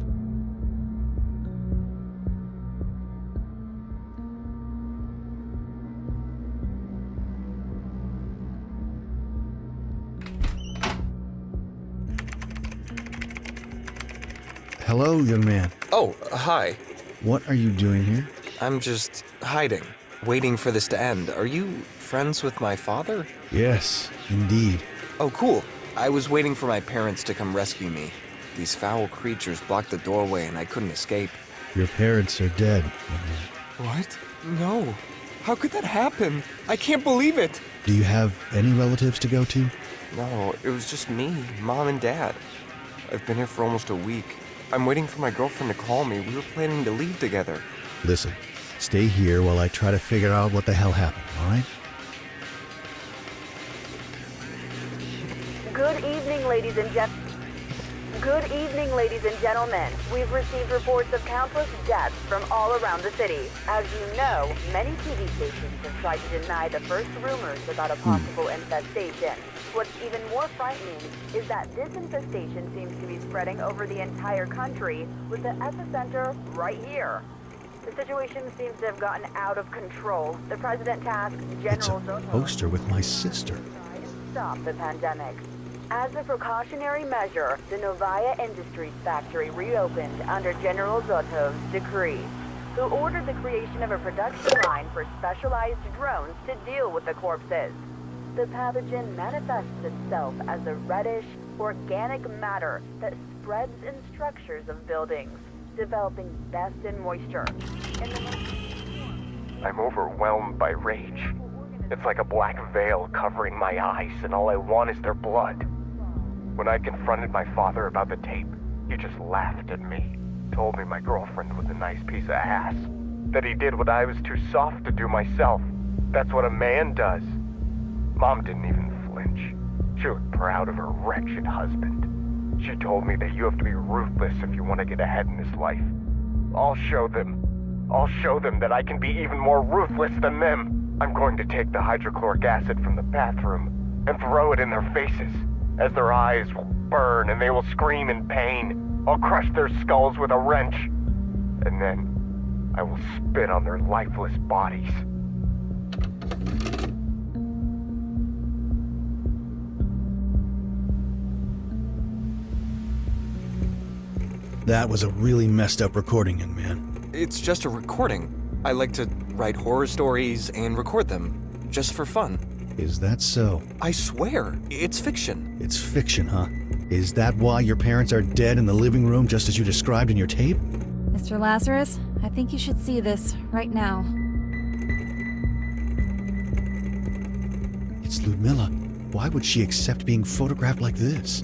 Hello, young man. Oh, hi. What are you doing here? I'm just hiding, waiting for this to end. Are you friends with my father? Yes, indeed. Oh, cool. I was waiting for my parents to come rescue me. These foul creatures blocked the doorway and I couldn't escape. Your parents are dead. What? No. How could that happen? I can't believe it. Do you have any relatives to go to? No, it was just me, Mom and Dad. I've been here for almost a week. I'm waiting for my girlfriend to call me. We were planning to leave together. Listen, stay here while I try to figure out what the hell happened, all right? Good evening, ladies and gentlemen. Good evening, ladies and gentlemen. We've received reports of countless deaths from all around the city. As you know, many TV stations have tried to deny the first rumors about a possible infestation. What's even more frightening is that this infestation seems to be spreading over the entire country, with the epicenter right here. The situation seems to have gotten out of control. The president tasked General Zotov Poster with my sister. to stop the pandemic. As a precautionary measure, the Novaya Industries factory reopened under General Zotov's decree, who ordered the creation of a production line for specialized drones to deal with the corpses. The pathogen manifests itself as a reddish, organic matter that spreads in structures of buildings, developing best in moisture. I'm overwhelmed by rage. It's like a black veil covering my eyes, and all I want is their blood. When I confronted my father about the tape, he just laughed at me, told me my girlfriend was a nice piece of ass, that he did what I was too soft to do myself. That's what a man does. Mom didn't even flinch. She looked proud of her wretched husband. She told me that you have to be ruthless if you want to get ahead in this life. I'll show them. I'll show them that I can be even more ruthless than them. I'm going to take the hydrochloric acid from the bathroom and throw it in their faces. As their eyes will burn and they will scream in pain, I'll crush their skulls with a wrench. And then I will spit on their lifeless bodies. That was a really messed up recording, young man. It's just a recording. I like to write horror stories and record them, just for fun. Is that so? I swear, it's fiction. It's fiction, huh? Is that why your parents are dead in the living room just as you described in your tape? Mr. Lazarus, I think you should see this right now. It's Ludmilla. Why would she accept being photographed like this?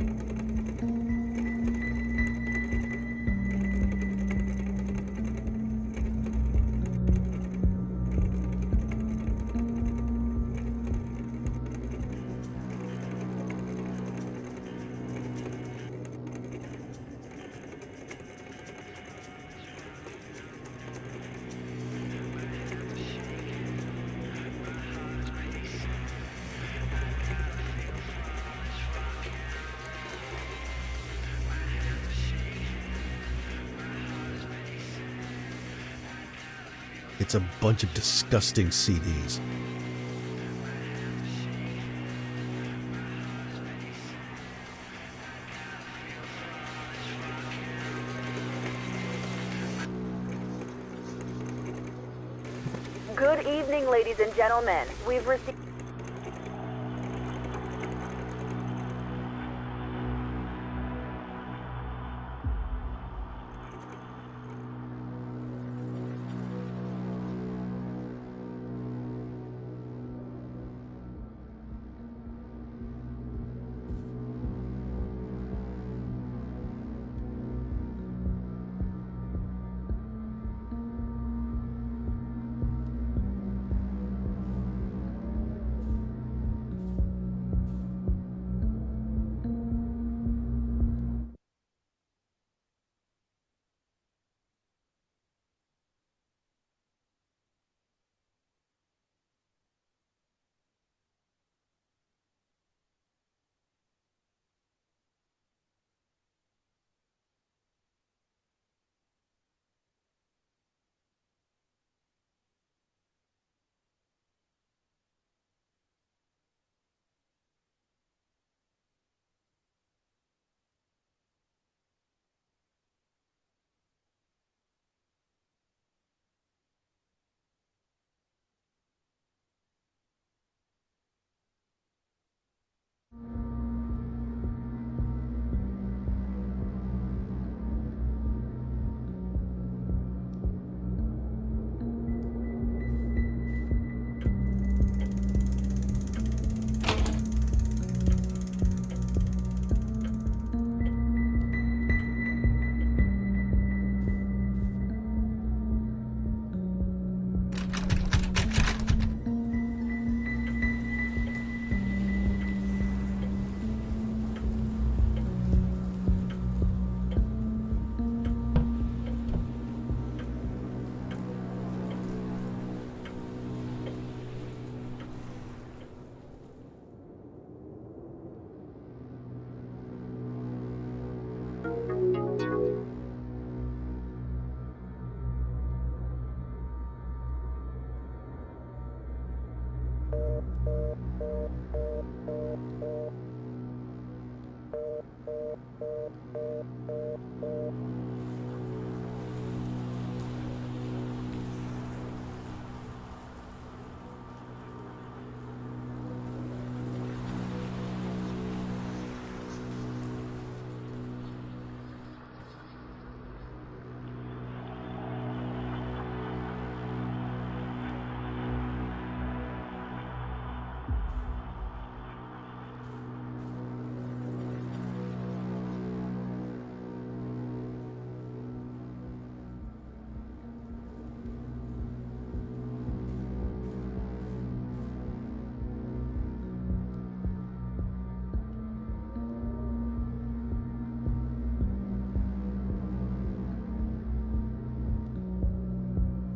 It's a bunch of disgusting CDs. Good evening, ladies and gentlemen. We've received...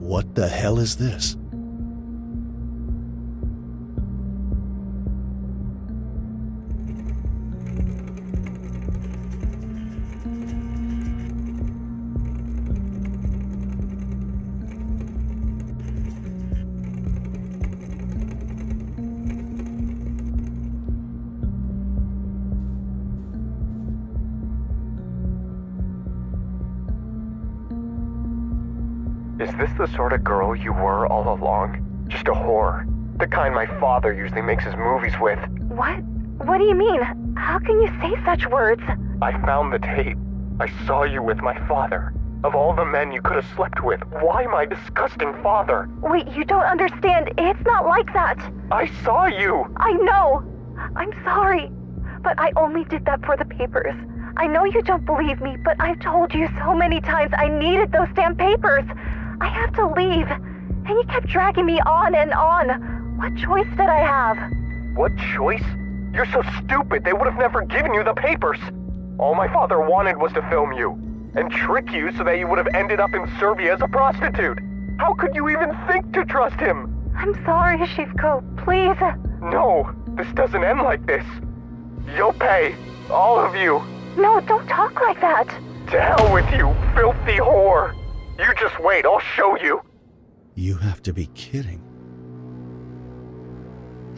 What the hell is this? Is this the sort of girl you were all along? Just a whore? The kind my father usually makes his movies with? What? What do you mean? How can you say such words? I found the tape. I saw you with my father. Of all the men you could have slept with, why my disgusting father? Wait, you don't understand. It's not like that. I saw you! I know. I'm sorry. But I only did that for the papers. I know you don't believe me, but I've told you so many times I needed those damn papers. I have to leave. And you kept dragging me on and on. What choice did I have? What choice? You're so stupid, they would have never given you the papers. All my father wanted was to film you, and trick you so that you would have ended up in Serbia as a prostitute. How could you even think to trust him? I'm sorry, Shivko. Please. No, this doesn't end like this. You'll pay. All of you. No, don't talk like that. To hell with you, filthy whore. You just wait, I'll show you. You have to be kidding.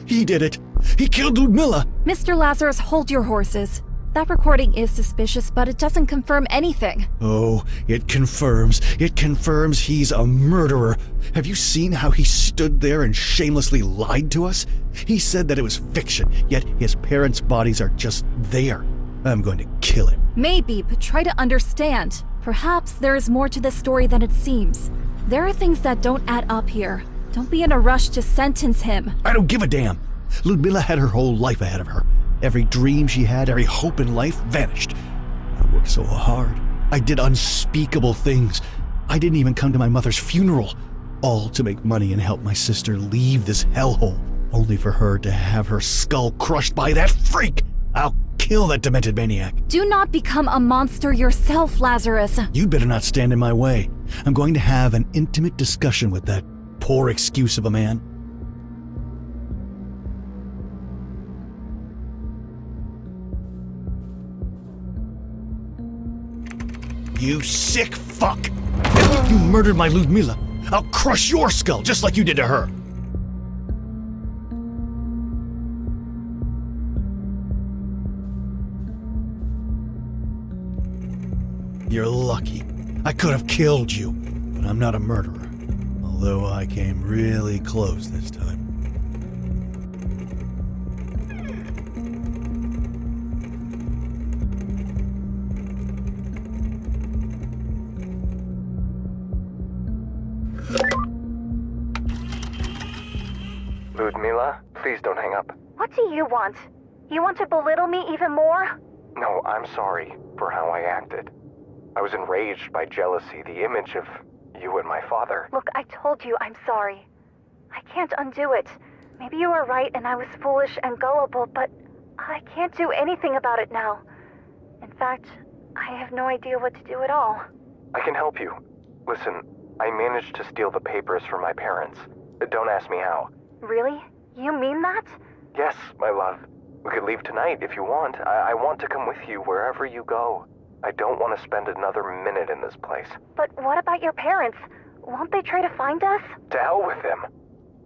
He did it! He killed Ludmilla! Mr. Lazarus, hold your horses. That recording is suspicious, but it doesn't confirm anything. Oh, it confirms he's a murderer. Have you seen how he stood there and shamelessly lied to us? He said that it was fiction, yet his parents' bodies are just there. I'm going to kill him. Maybe, but try to understand. Perhaps there is more to this story than it seems. There are things that don't add up here. Don't be in a rush to sentence him. I don't give a damn. Ludmilla had her whole life ahead of her. Every dream she had, every hope in life vanished. I worked so hard. I did unspeakable things. I didn't even come to my mother's funeral. All to make money and help my sister leave this hellhole. Only for her to have her skull crushed by that freak. I'll kill that demented maniac. Do not become a monster yourself, Lazarus. You'd better not stand in my way. I'm going to have an intimate discussion with that poor excuse of a man. You sick fuck! You murdered my Ludmilla. I'll crush your skull just like you did to her. You're lucky. I could have killed you, but I'm not a murderer. Although I came really close this time. Ludmilla, please don't hang up. What do you want? You want to belittle me even more? No, I'm sorry for how I acted. I was enraged by jealousy, the image of you and my father. Look, I told you I'm sorry. I can't undo it. Maybe you were right and I was foolish and gullible, but I can't do anything about it now. In fact, I have no idea what to do at all. I can help you. Listen, I managed to steal the papers from my parents. Don't ask me how. Really? You mean that? Yes, my love. We could leave tonight if you want. I want to come with you wherever you go. I don't want to spend another minute in this place. But what about your parents? Won't they try to find us? To hell with them.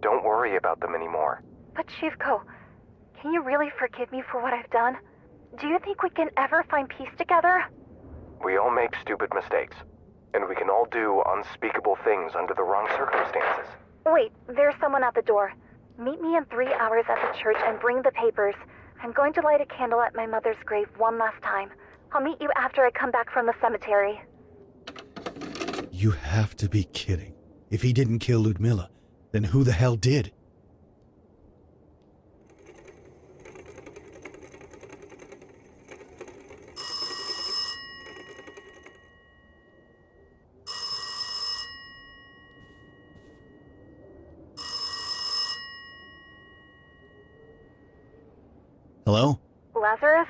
Don't worry about them anymore. But Shivko, can you really forgive me for what I've done? Do you think we can ever find peace together? We all make stupid mistakes. And we can all do unspeakable things under the wrong circumstances. Wait, there's someone at the door. Meet me in 3 hours at the church and bring the papers. I'm going to light a candle at my mother's grave one last time. I'll meet you after I come back from the cemetery. You have to be kidding. If he didn't kill Ludmilla, then who the hell did? Hello? Lazarus?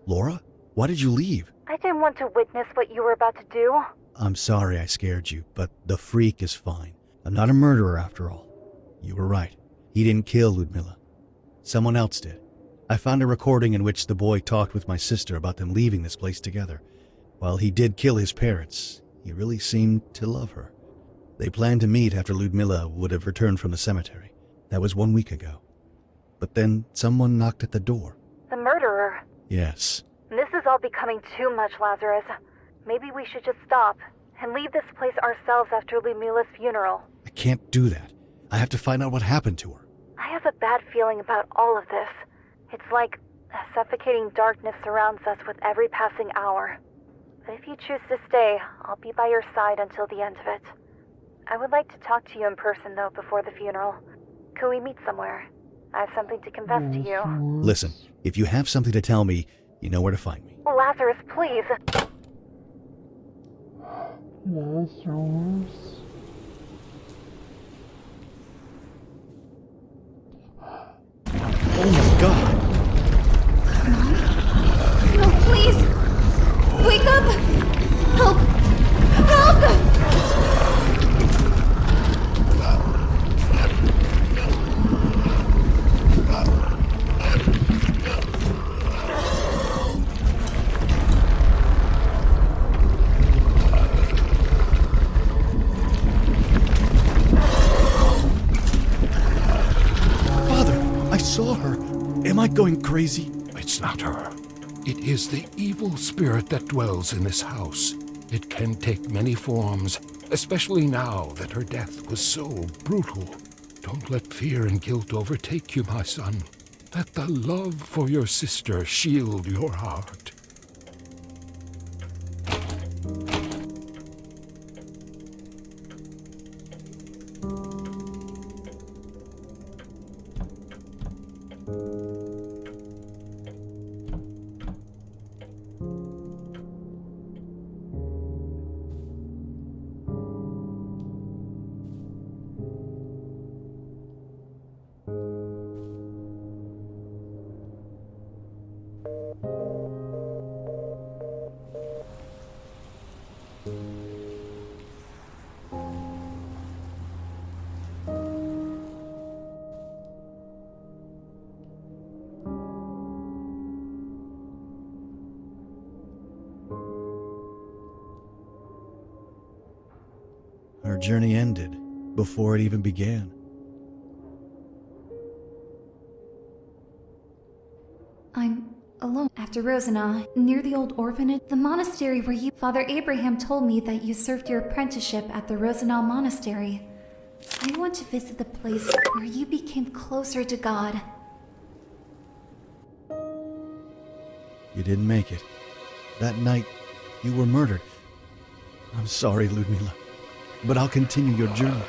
Laura? Why did you leave? I didn't want to witness what you were about to do. I'm sorry I scared you, but the freak is fine. I'm not a murderer after all. You were right. He didn't kill Ludmilla. Someone else did. I found a recording in which the boy talked with my sister about them leaving this place together. While he did kill his parents, he really seemed to love her. They planned to meet after Ludmilla would have returned from the cemetery. That was 1 week ago. But then someone knocked at the door. The murderer? Yes. This is all becoming too much, Lazarus. Maybe we should just stop and leave this place ourselves after Ludmilla's funeral. I can't do that. I have to find out what happened to her. I have a bad feeling about all of this. It's like a suffocating darkness surrounds us with every passing hour. But if you choose to stay, I'll be by your side until the end of it. I would like to talk to you in person, though, before the funeral. Could we meet somewhere? I have something to confess to you. Listen, if you have something to tell me, you know where to find me. Lazarus, please. Lazarus. Oh my God! No, please! Wake up! Help! Help! saw her. Am I going crazy? It's not her. It is the evil spirit that dwells in this house. It can take many forms, especially now that her death was so brutal. Don't let fear and guilt overtake you, my son. Let the love for your sister shield your heart. Our journey ended before it even began. I'm alone. After Rosana, near the old orphanage, the monastery where Father Abraham told me that you served your apprenticeship at the Rosana Monastery. I want to visit the place where you became closer to God. You didn't make it. That night, you were murdered. I'm sorry, Ludmila, but I'll continue your journey.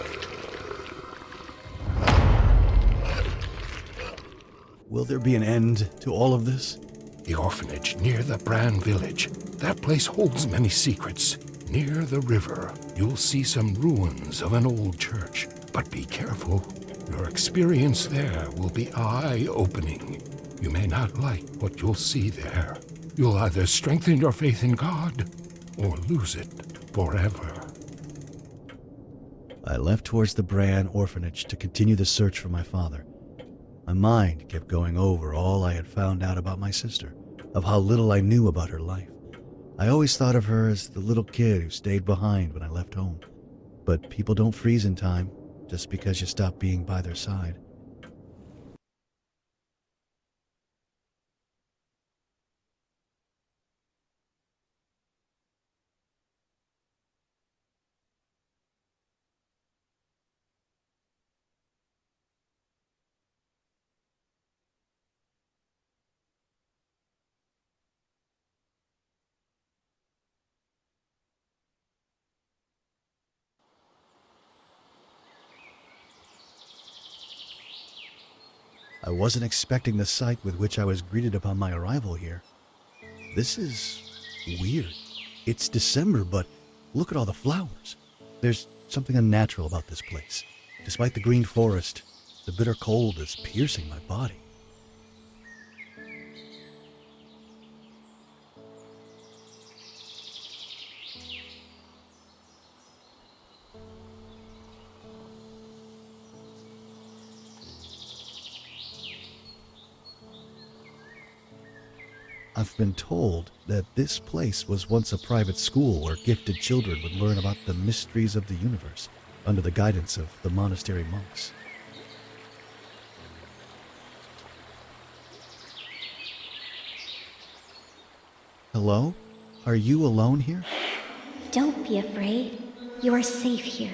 Will there be an end to all of this? The orphanage near the Bran village. That place holds many secrets. Near the river, you'll see some ruins of an old church. But be careful. Your experience there will be eye-opening. You may not like what you'll see there. You'll either strengthen your faith in God or lose it forever. I left towards the Bran orphanage to continue the search for my father. My mind kept going over all I had found out about my sister, of how little I knew about her life. I always thought of her as the little kid who stayed behind when I left home. But people don't freeze in time just because you stop being by their side. I wasn't expecting the sight with which I was greeted upon my arrival here. This is weird. It's December, but look at all the flowers. There's something unnatural about this place. Despite the green forest, the bitter cold is piercing my body. I've been told that this place was once a private school where gifted children would learn about the mysteries of the universe under the guidance of the monastery monks. Hello? Are you alone here? Don't be afraid. You are safe here.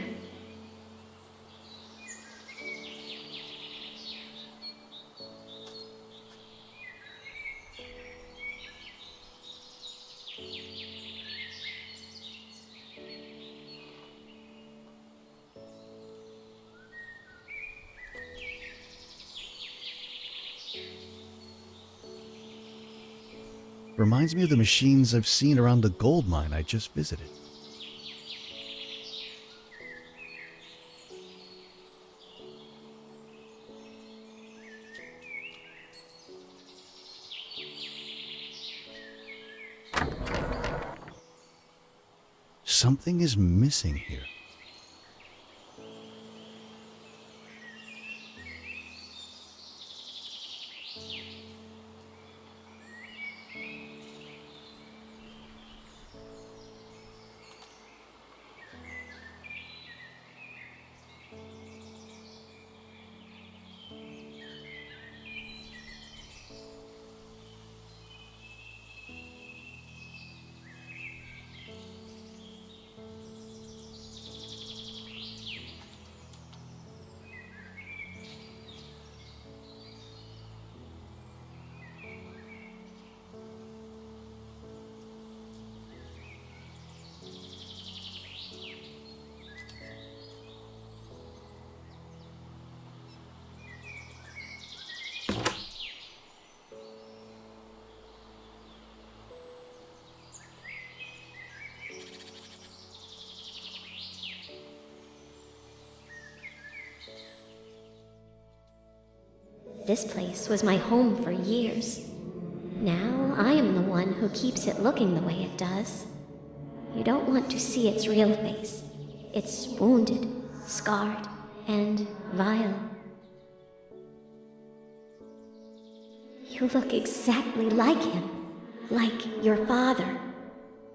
Reminds me of the machines I've seen around the gold mine I just visited. Something is missing here. This place was my home for years. Now I am the one who keeps it looking the way it does. You don't want to see its real face. It's wounded, scarred, and vile. You look exactly like him. Like your father.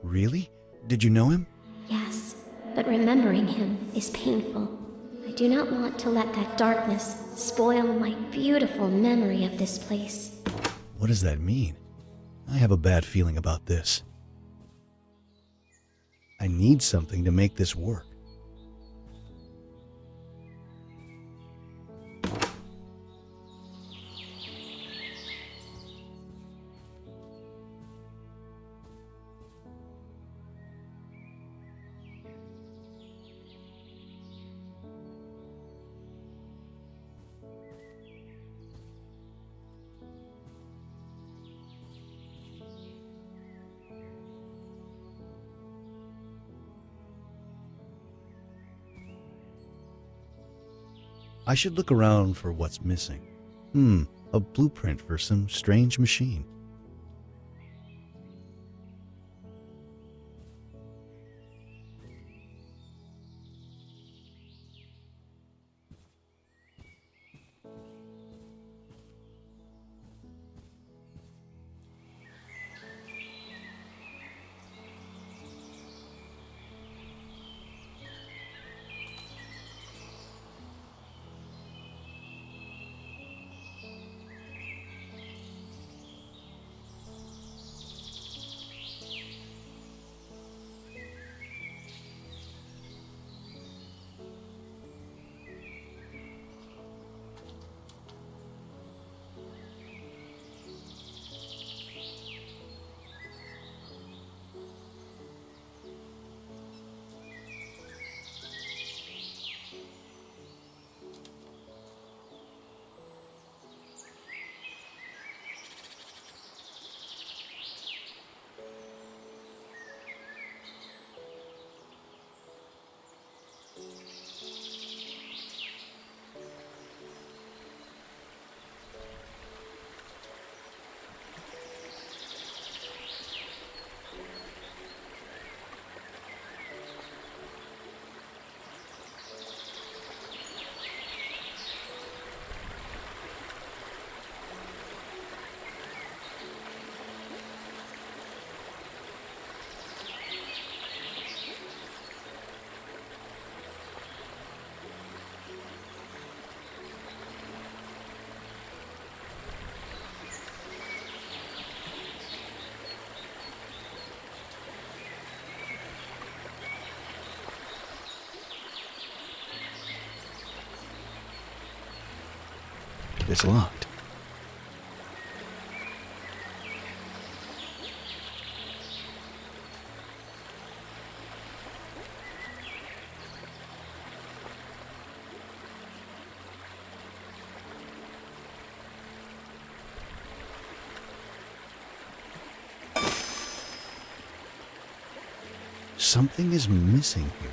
Really? Did you know him? Yes, but remembering him is painful. I do not want to let that darkness spoil my beautiful memory of this place. What does that mean? I have a bad feeling about this. I need something to make this work. I should look around for what's missing. A blueprint for some strange machine. It's locked. Something is missing here.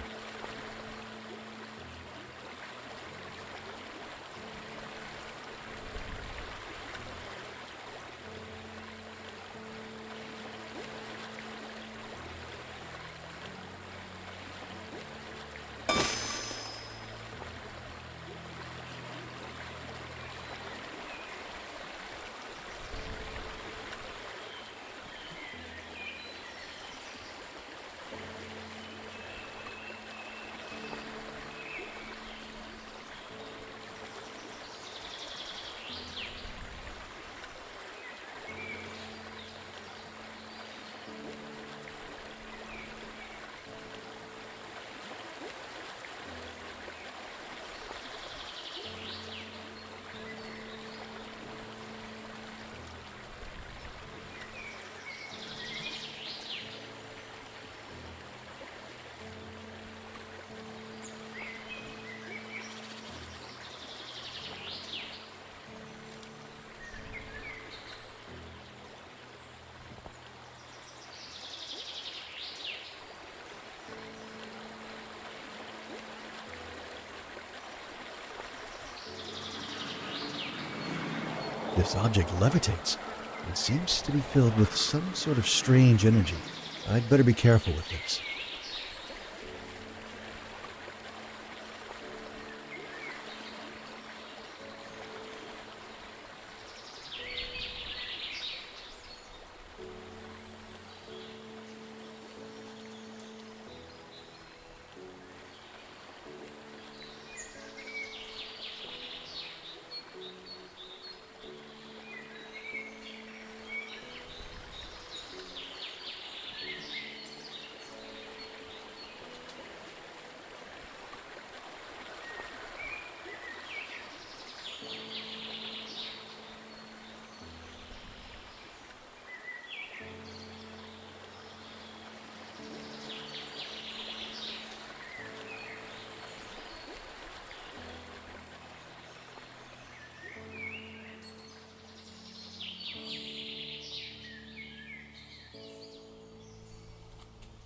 This object levitates. It seems to be filled with some sort of strange energy. I'd better be careful with this.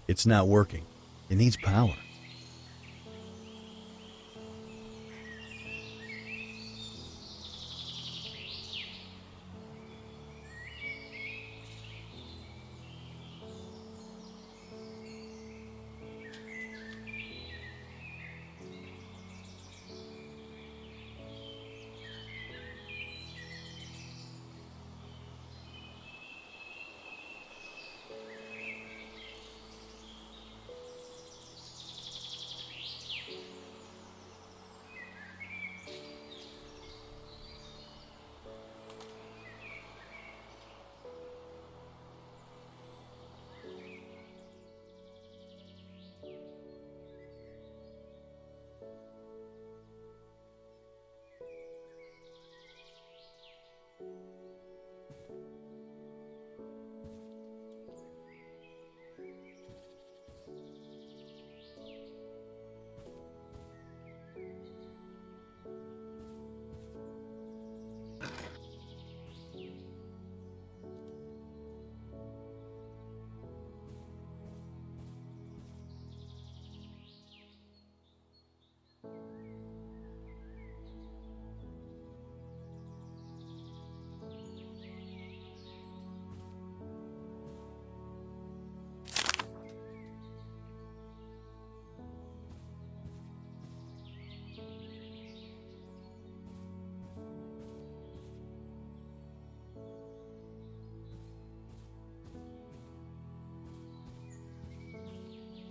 It's not working. It needs power.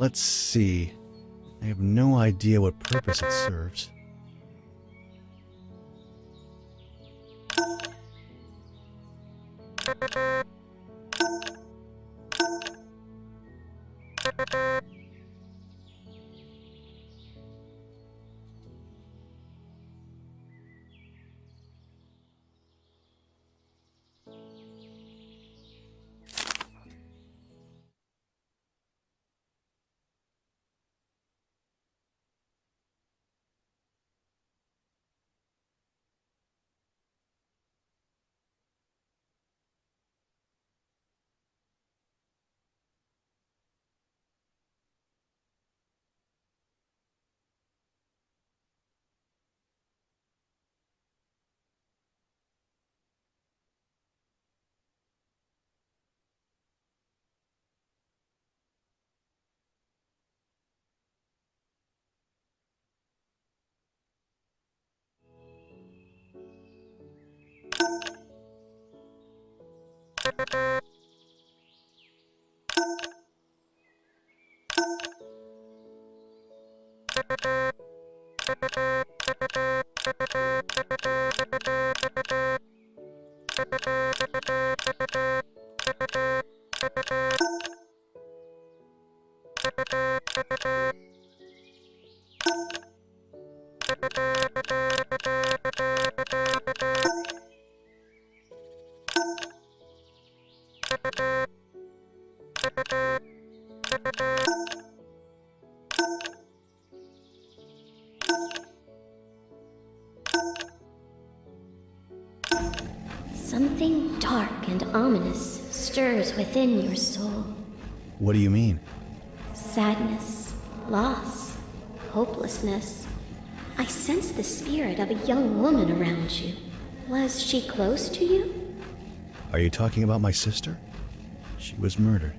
Let's see. I have no idea what purpose it serves. Something dark and ominous stirs within your soul. What do you mean? Sadness, loss, hopelessness. I sense the spirit of a young woman around you. Was she close to you? Are you talking about my sister? She was murdered.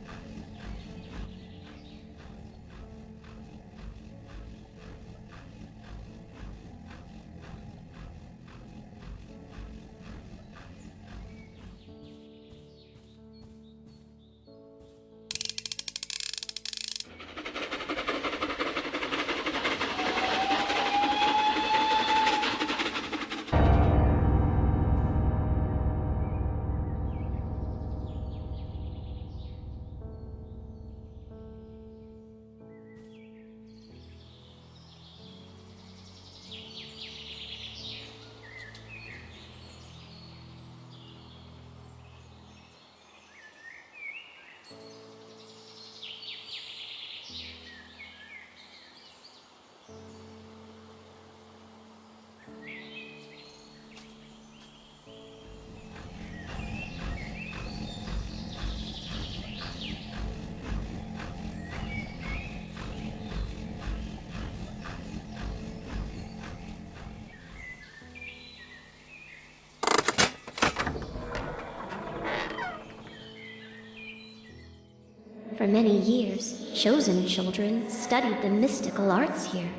For many years, chosen children studied the mystical arts here.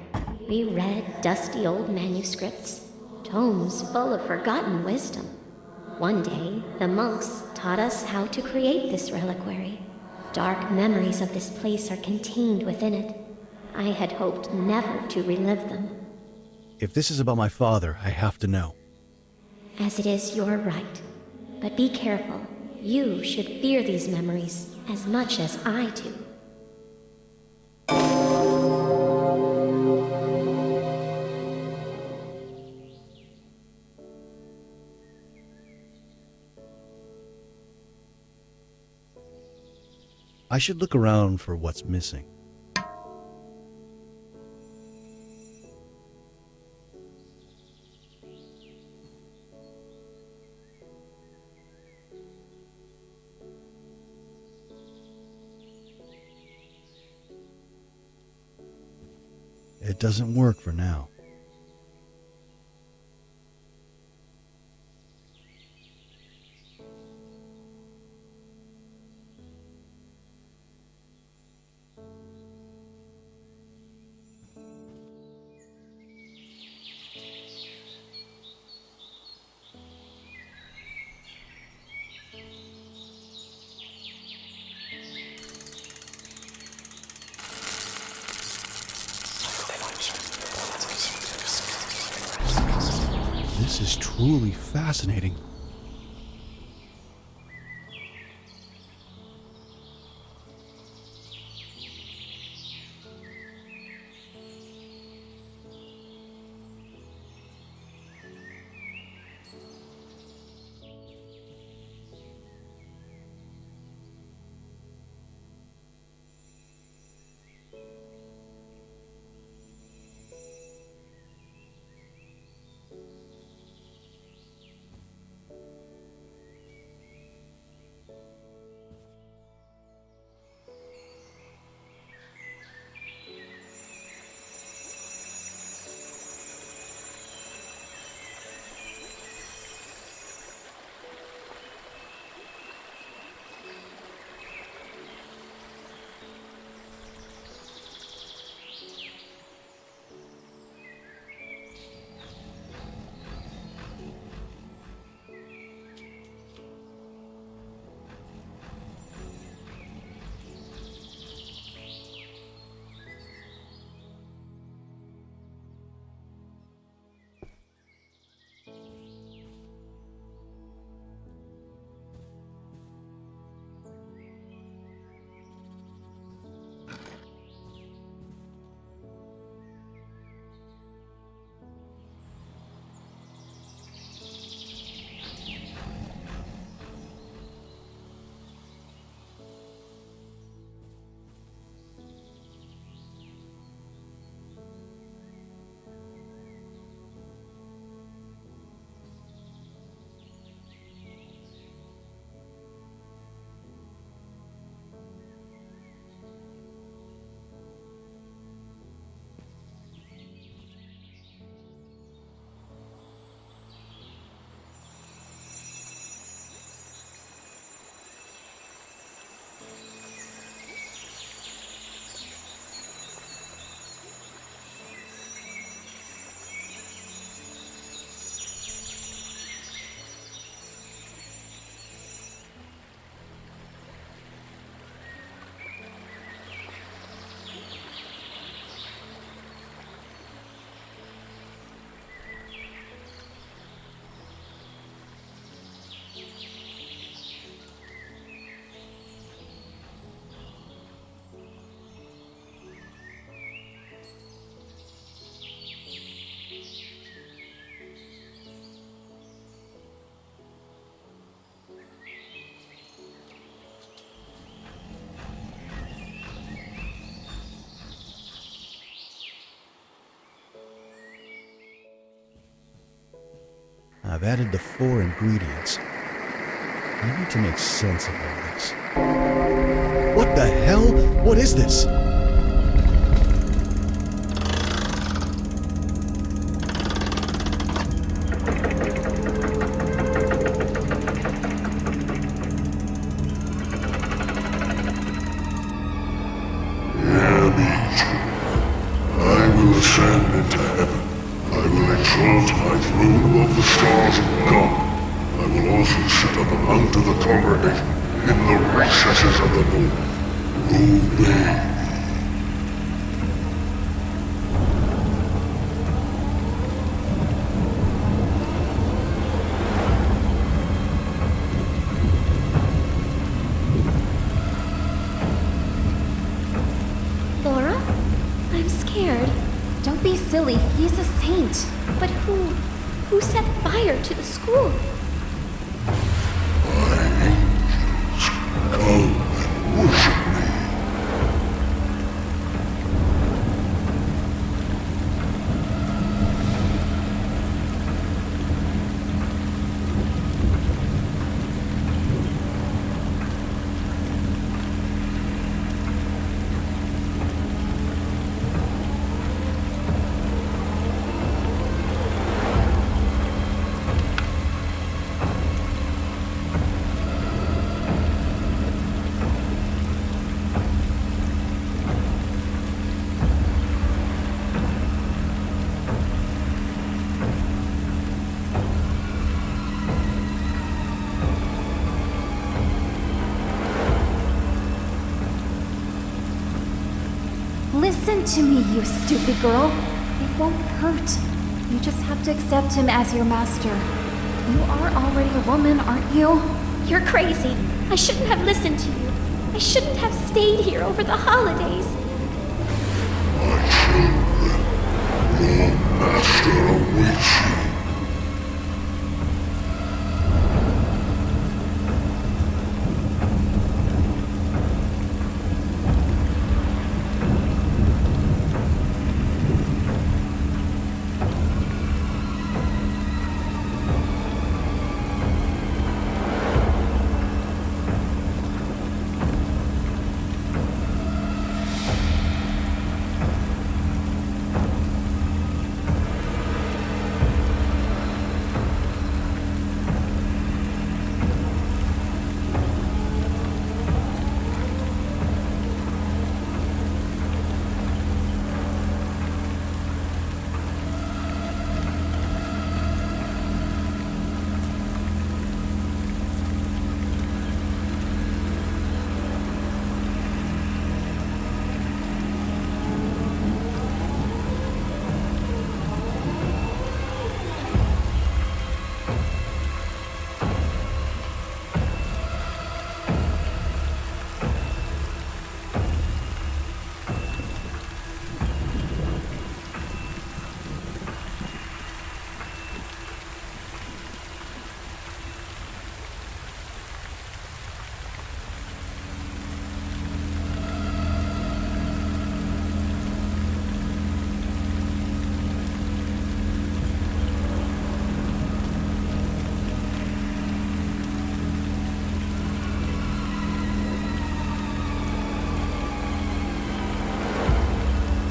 We read dusty old manuscripts, tomes full of forgotten wisdom. One day, the monks taught us how to create this reliquary. Dark memories of this place are contained within it. I had hoped never to relive them. If this is about my father, I have to know. As it is your right. But be careful. You should fear these memories as much as I do. I should look around for what's missing. It doesn't work for now. This is truly fascinating. I've added the 4 ingredients. I need to make sense of all this. What the hell? What is this? I will ascend into heaven. I will exalt my throne above the stars of God. I will also set up a mount of the congregation in the recesses of the moon. Obey. Laura? I'm scared. Don't be silly. He's a saint. But who set fire to the school? Come and worship me. Listen to me, you stupid girl. It won't hurt. You just have to accept him as your master. You are already a woman, aren't you? You're crazy. I shouldn't have listened to you. I shouldn't have stayed here over the holidays. My children, your master awaits you.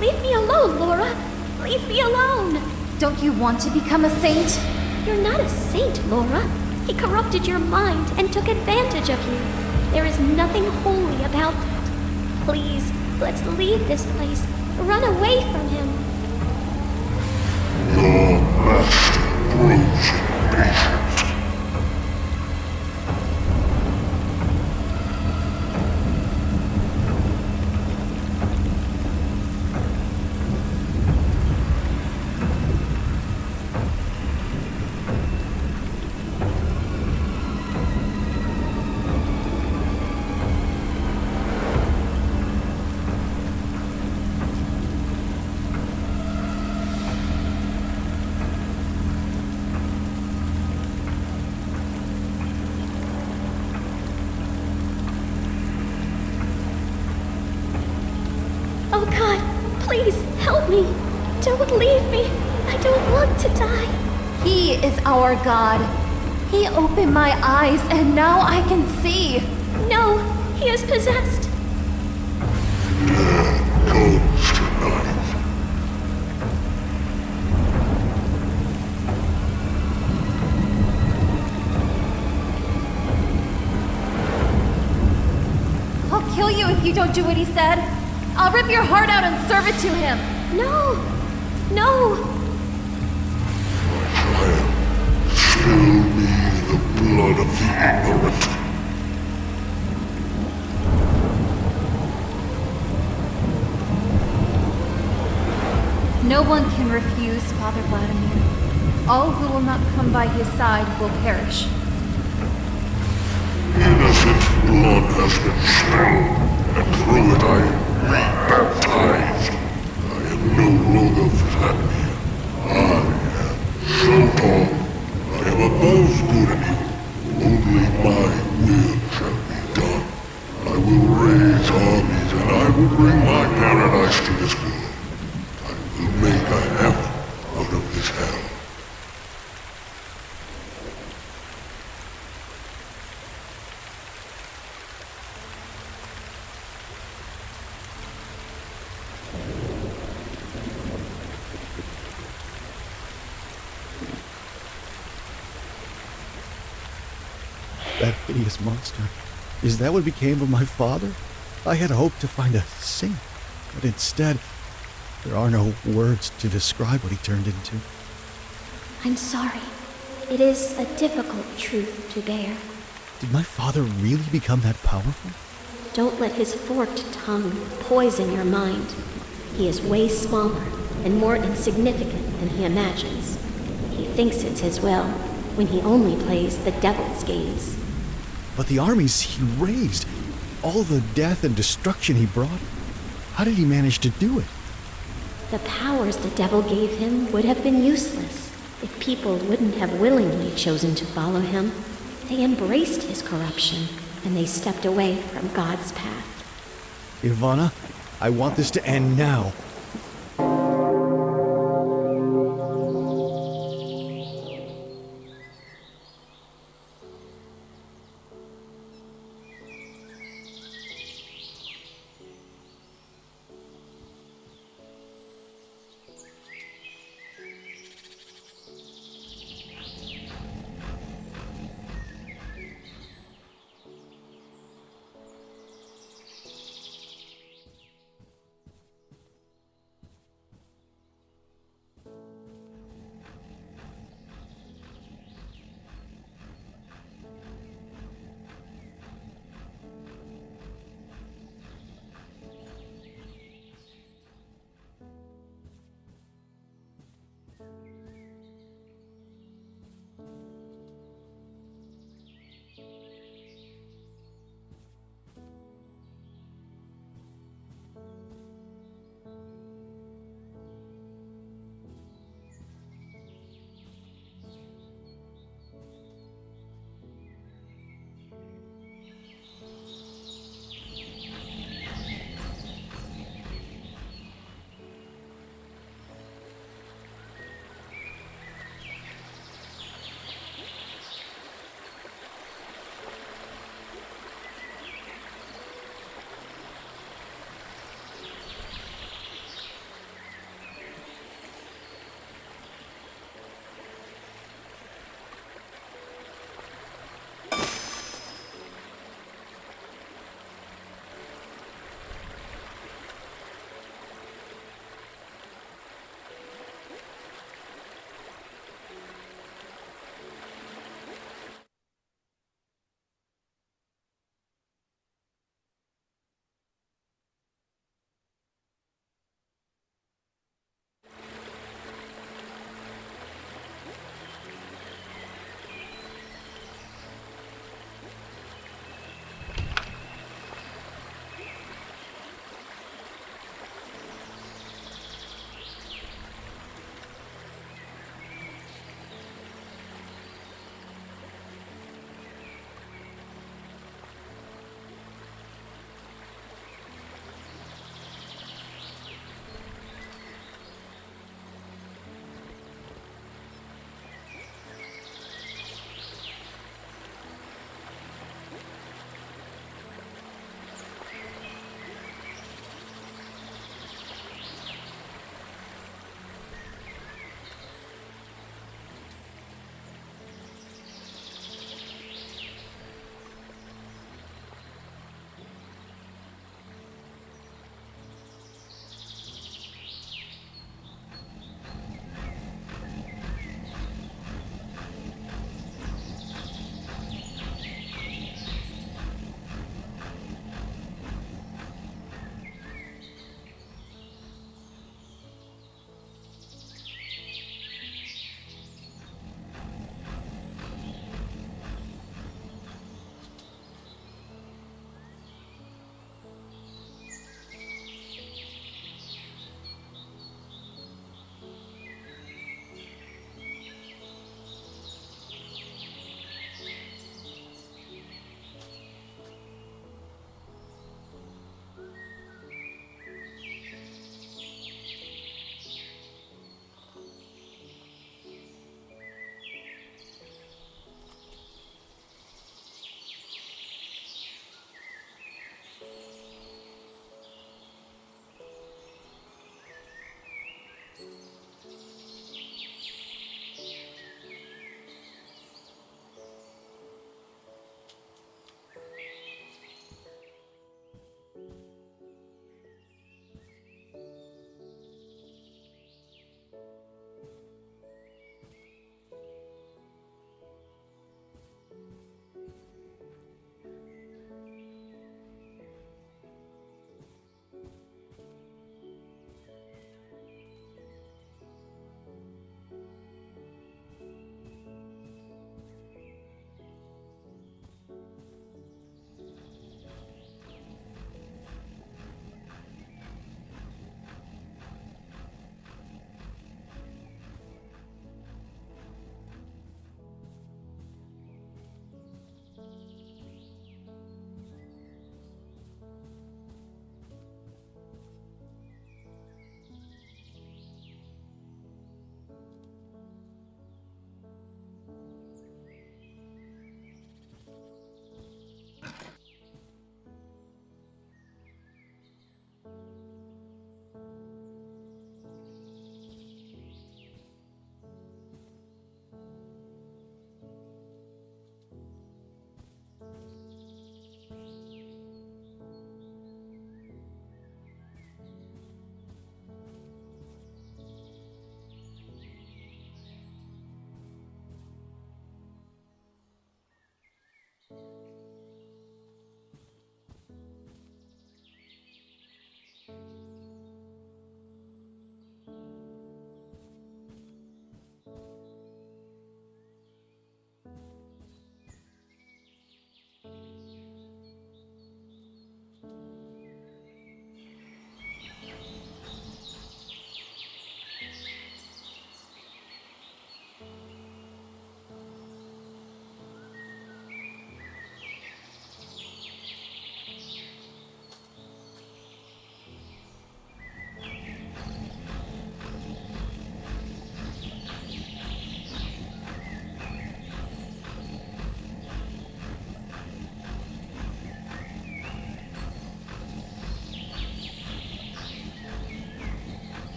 Leave me alone, Laura. Leave me alone. Don't you want to become a saint? You're not a saint, Laura. He corrupted your mind and took advantage of you. There is nothing holy about that. Please, let's leave this place. Run away from him. Your master grows impatient. Oh God, please help me. Don't leave me. I don't want to die. He is our God. He opened my eyes and now I can see. No, he is possessed. Comes tonight. I'll kill you if you don't do what he said. I'll rip your heart out and serve it to him. No! No! Spill me the blood of the ignorant. No one can refuse Father Vladimir. All who will not come by his side will perish. Innocent blood has been spilled, and through it I am rebaptized. I am no longer Vladimir. I am Sultan. I am above good and evil. Only my will shall be done. I will raise armies, and I will bring my paradise to this world. I will make a heaven out of this hell. That hideous monster. Is that what became of my father? I had hoped to find a saint, but instead, there are no words to describe what he turned into. I'm sorry. It is a difficult truth to bear. Did my father really become that powerful? Don't let his forked tongue poison your mind. He is way smaller and more insignificant than he imagines. He thinks it's his will, when he only plays the devil's games. But the armies he raised, all the death and destruction he brought, how did he manage to do it? The powers the devil gave him would have been useless if people wouldn't have willingly chosen to follow him. They embraced his corruption, and they stepped away from God's path. Ivana, I want this to end now.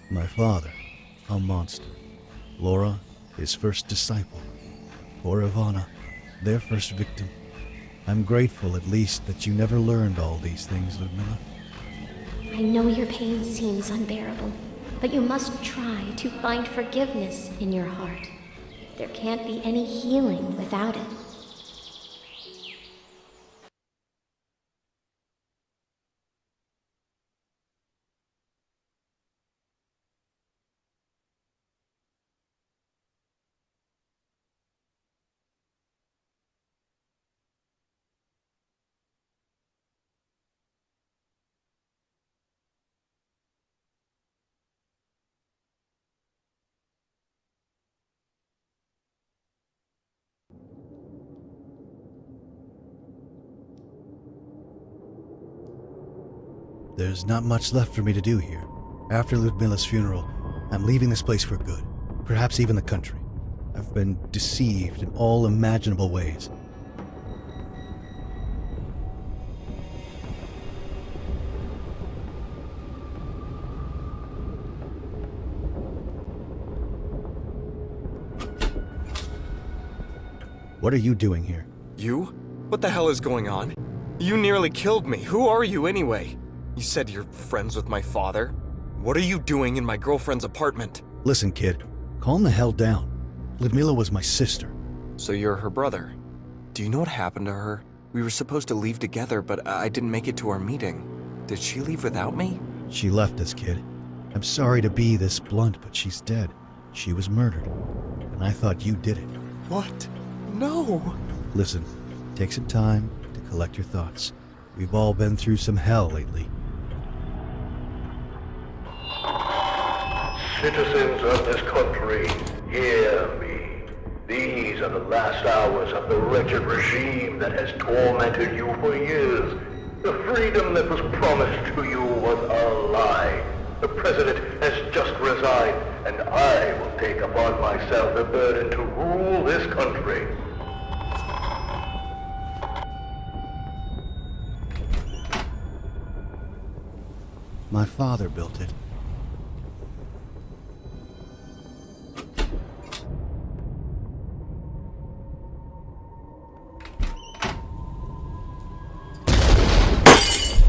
My father, a monster. Laura, his first disciple. Poor Ivana, their first victim. I'm grateful at least that you never learned all these things, Ludmilla. I know your pain seems unbearable, but you must try to find forgiveness in your heart. There can't be any healing without it. There's not much left for me to do here. After Ludmilla's funeral, I'm leaving this place for good, perhaps even the country. I've been deceived in all imaginable ways. What are you doing here? You? What the hell is going on? You nearly killed me. Who are you anyway? You said you're friends with my father. What are you doing in my girlfriend's apartment? Listen, kid, calm the hell down. Ludmilla was my sister. So you're her brother. Do you know what happened to her? We were supposed to leave together, but I didn't make it to our meeting. Did she leave without me? She left us, kid. I'm sorry to be this blunt, but she's dead. She was murdered. And I thought you did it. What? No! Listen, take some time to collect your thoughts. We've all been through some hell lately. Citizens of this country, hear me. These are the last hours of the wretched regime that has tormented you for years. The freedom that was promised to you was a lie. The president has just resigned, and I will take upon myself the burden to rule this country. My father built it.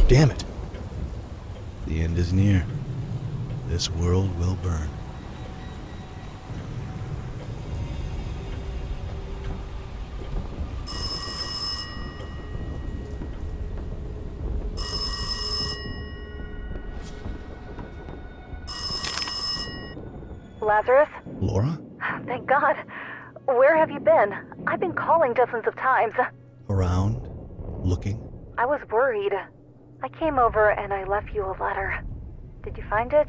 Damn it. The end is near. This world will burn. Lazarus? Laura? Thank God. Where have you been? I've been calling dozens of times. Around? Looking? I was worried. I came over and I left you a letter. Did you find it?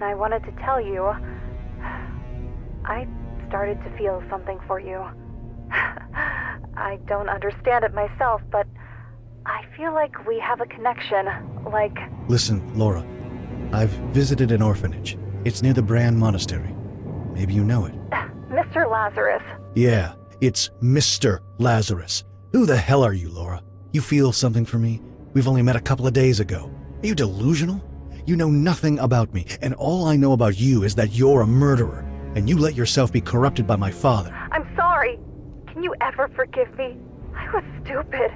I wanted to tell you. I started to feel something for you. I don't understand it myself, but I feel like we have a connection. Like... Listen, Laura. I've visited an orphanage. It's near the Brand Monastery. Maybe you know it. Mr. Lazarus. Yeah, it's Mr. Lazarus. Who the hell are you, Laura? You feel something for me? We've only met a couple of days ago. Are you delusional? You know nothing about me, and all I know about you is that you're a murderer, and you let yourself be corrupted by my father. I'm sorry. Can you ever forgive me? I was stupid.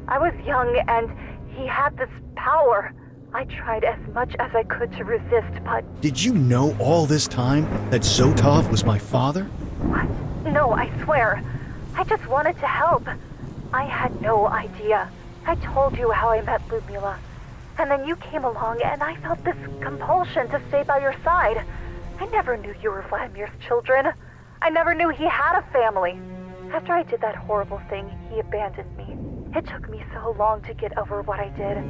I was young, and he had this power. I tried as much as I could to resist, but... Did you know all this time that Zotov was my father? What? No, I swear. I just wanted to help. I had no idea. I told you how I met Ludmila. And then you came along and I felt this compulsion to stay by your side. I never knew you were Vladimir's children. I never knew he had a family. After I did that horrible thing, he abandoned me. It took me so long to get over what I did.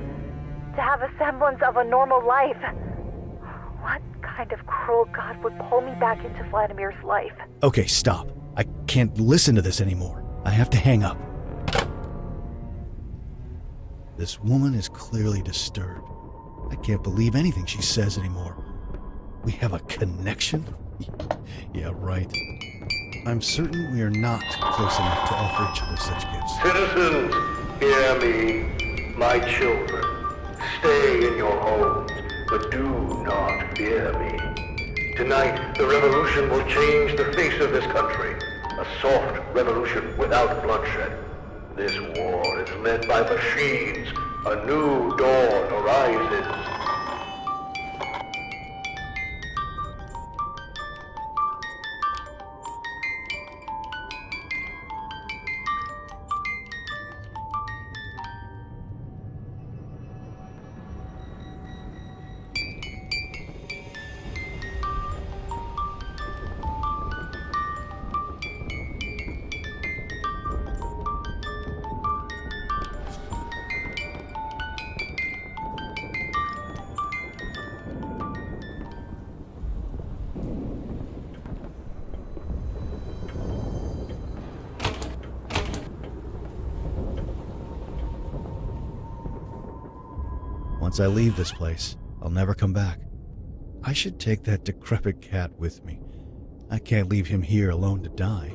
To have a semblance of a normal life. What kind of cruel god would pull me back into Vladimir's life? Okay, stop. I can't listen to this anymore. I have to hang up. This woman is clearly disturbed. I can't believe anything she says anymore. We have a connection? Yeah, right. I'm certain we are not close enough to offer each other such gifts. Citizens, hear me, my children. Stay in your homes, but do not fear me. Tonight, the revolution will change the face of this country. A soft revolution without bloodshed. This war is led by machines. A new dawn arises. Once I leave this place, I'll never come back. I should take that decrepit cat with me. I can't leave him here alone to die.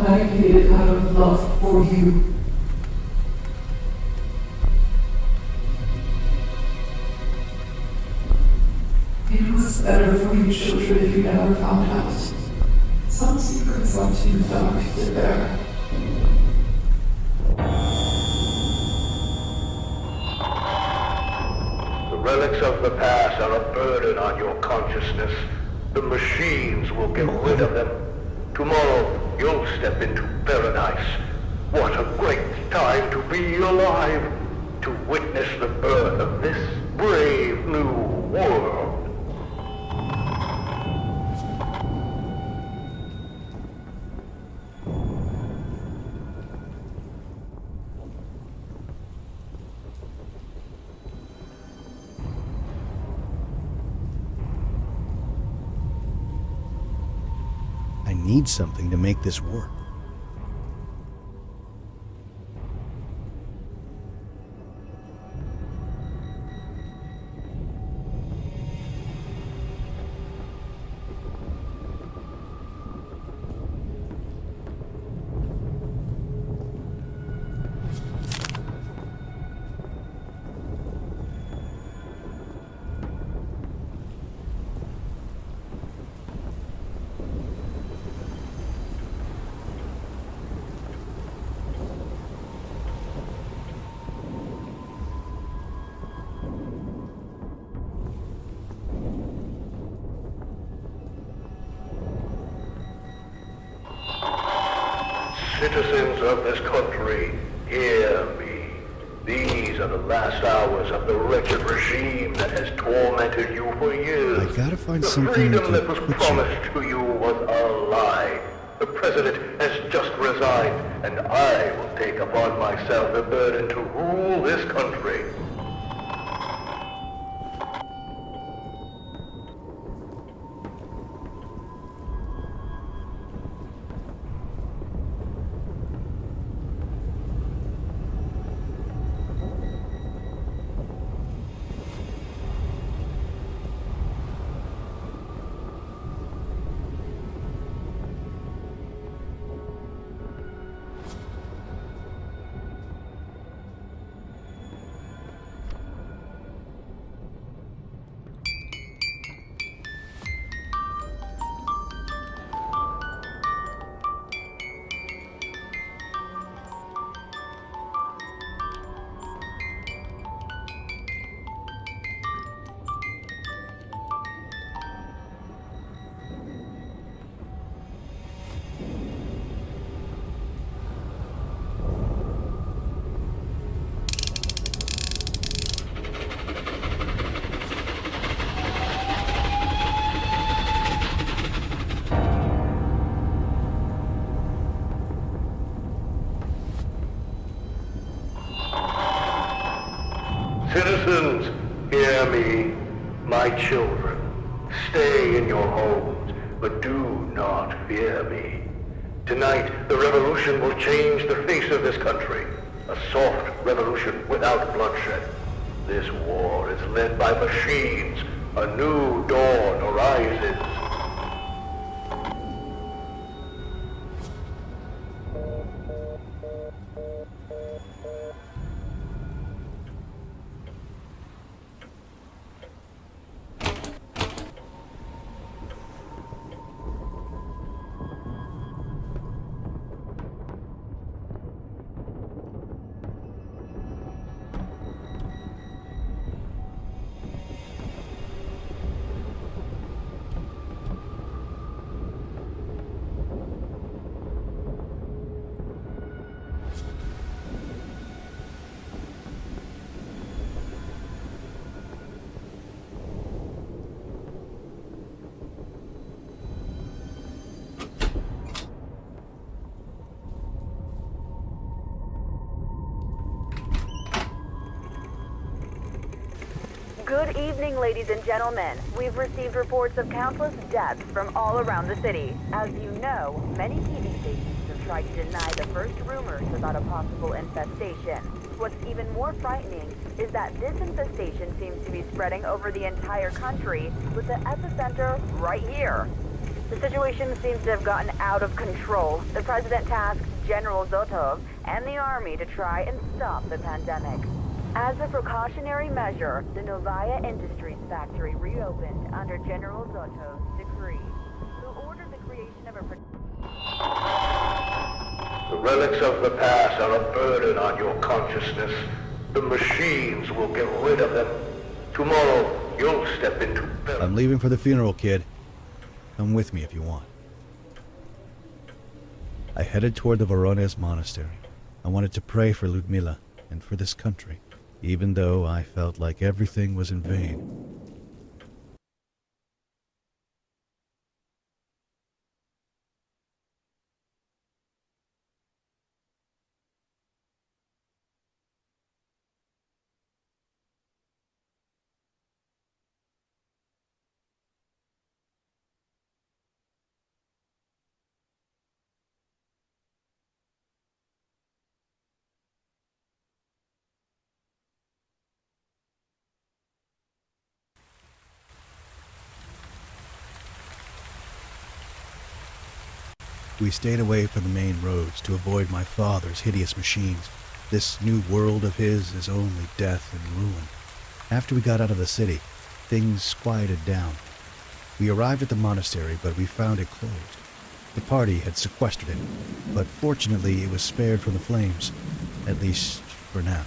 I did it out of love for you. It was better for you children if you never found out. Some secrets are too dark to bear. The relics of the past are a burden on your consciousness. The machines will get rid of them. Tomorrow, you'll step into paradise. What a great time to be alive, to witness the birth of this brave new world. need something to make this work. Citizens of this country, hear me. These are the last hours of the wretched regime that has tormented you for years. I gotta find the something freedom to that was put promised to you was a lie. The president has just resigned, and I will take upon myself the burden to rule this country. Citizens, hear me. My children, stay in your homes, but do not fear me. Tonight, the revolution will change the face of this country. A soft revolution without bloodshed. This war is led by machines. A new dawn arises. Good evening, ladies and gentlemen. We've received reports of countless deaths from all around the city. As you know, many TV stations have tried to deny the first rumors about a possible infestation. What's even more frightening is that this infestation seems to be spreading over the entire country, with the epicenter right here. The situation seems to have gotten out of control. The president tasked General Zotov and the army to try and stop the pandemic. As a precautionary measure, the Novaya Industries factory reopened under General Zotov's decree, who ordered the creation of a... The relics of the past are a burden on your consciousness. The machines will get rid of them. Tomorrow, you'll step into... I'm leaving for the funeral, kid. Come with me if you want. I headed toward the Voronezh monastery. I wanted to pray for Ludmila and for this country, even though I felt like everything was in vain. We stayed away from the main roads to avoid my father's hideous machines. This new world of his is only death and ruin. After we got out of the city, things quieted down. We arrived at the monastery, but we found it closed. The party had sequestered it, but fortunately it was spared from the flames, at least for now.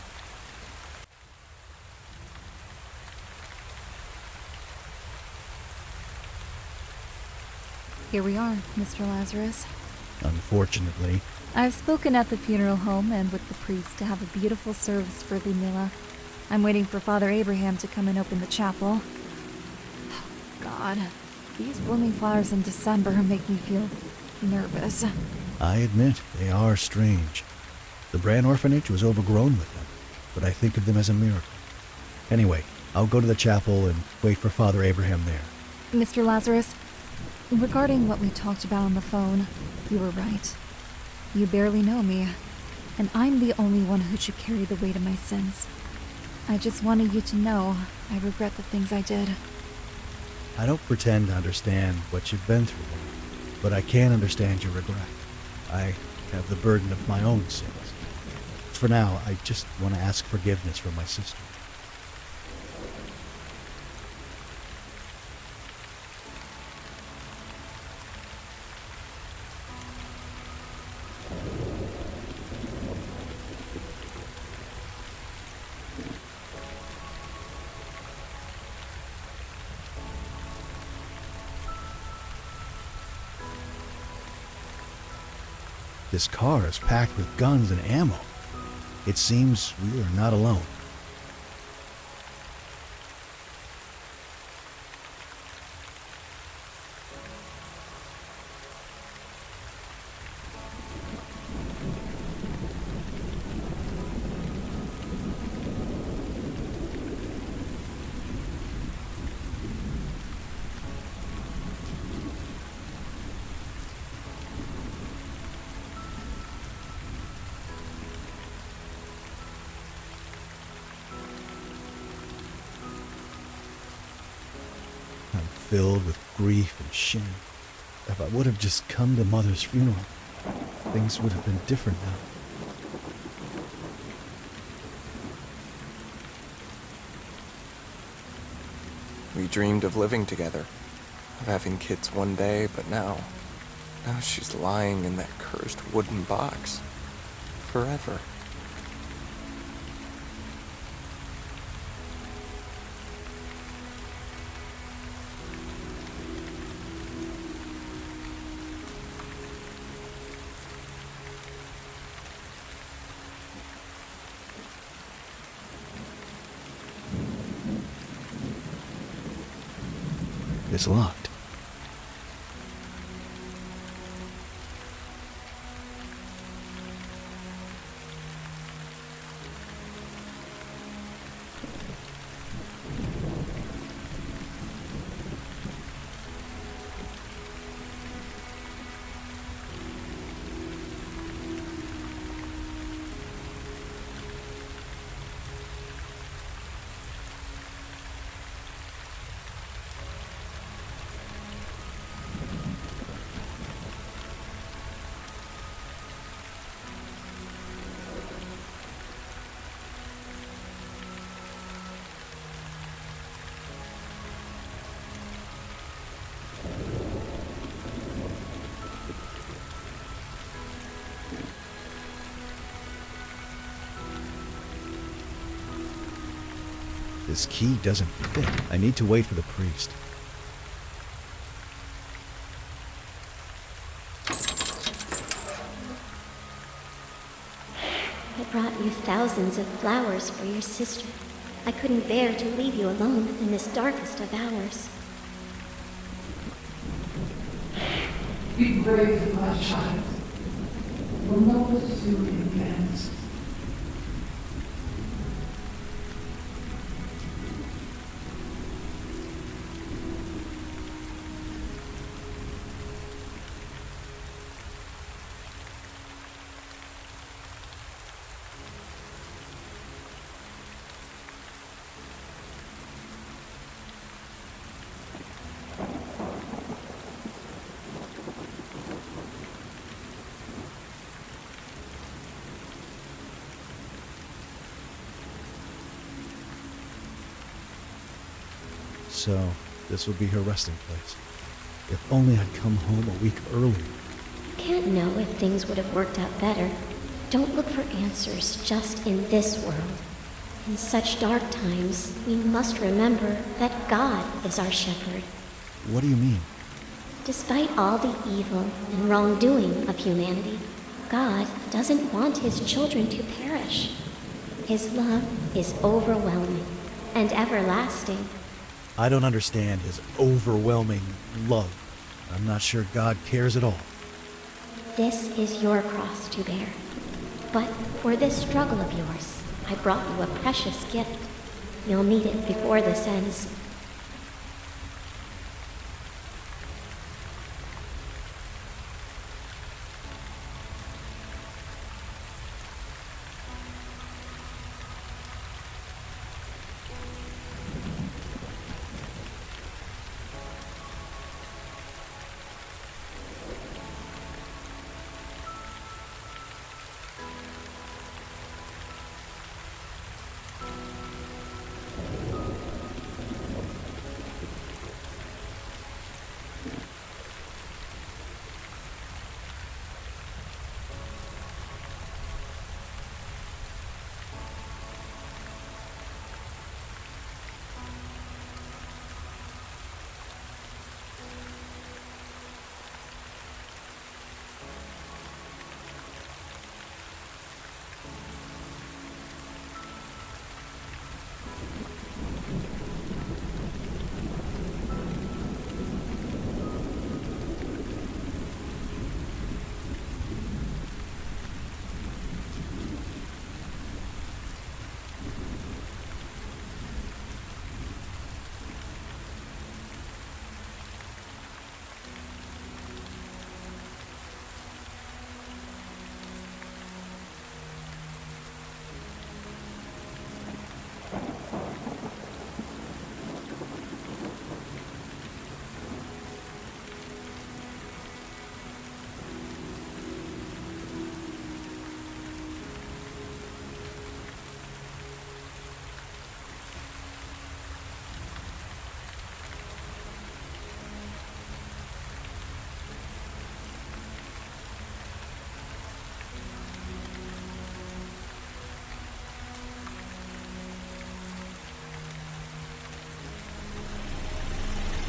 Here we are, Mr. Lazarus. Unfortunately, I've spoken at the funeral home and with the priest to have a beautiful service for Ludmilla. I'm waiting for Father Abraham to come and open the chapel. Oh, God, these blooming flowers in December make me feel nervous. I admit they are strange. The Bran orphanage was overgrown with them, but I think of them as a miracle. Anyway, I'll go to the chapel and wait for Father Abraham there. Mr. Lazarus, regarding what we talked about on the phone, you were right. You barely know me, and I'm the only one who should carry the weight of my sins. I just wanted you to know I regret the things I did. I don't pretend to understand what you've been through, but I can understand your regret. I have the burden of my own sins. For now, I just want to ask forgiveness from my sister. This car is packed with guns and ammo. It seems we are not alone. Filled with grief and shame. If I would have just come to Mother's funeral, things would have been different now. We dreamed of living together, of having kids one day, but now she's lying in that cursed wooden box. Forever. It's locked. This key doesn't fit. I need to wait for the priest. I brought you thousands of flowers for your sister. I couldn't bear to leave you alone in this darkest of hours. Be brave, my child. We'll know what to do in the end. So, this would be her resting place. If only I'd come home a week earlier. Can't know if things would have worked out better. Don't look for answers just in this world. In such dark times, we must remember that God is our shepherd. What do you mean? Despite all the evil and wrongdoing of humanity, God doesn't want his children to perish. His love is overwhelming and everlasting. I don't understand his overwhelming love. I'm not sure God cares at all. This is your cross to bear. But for this struggle of yours, I brought you a precious gift. You'll need it before this ends.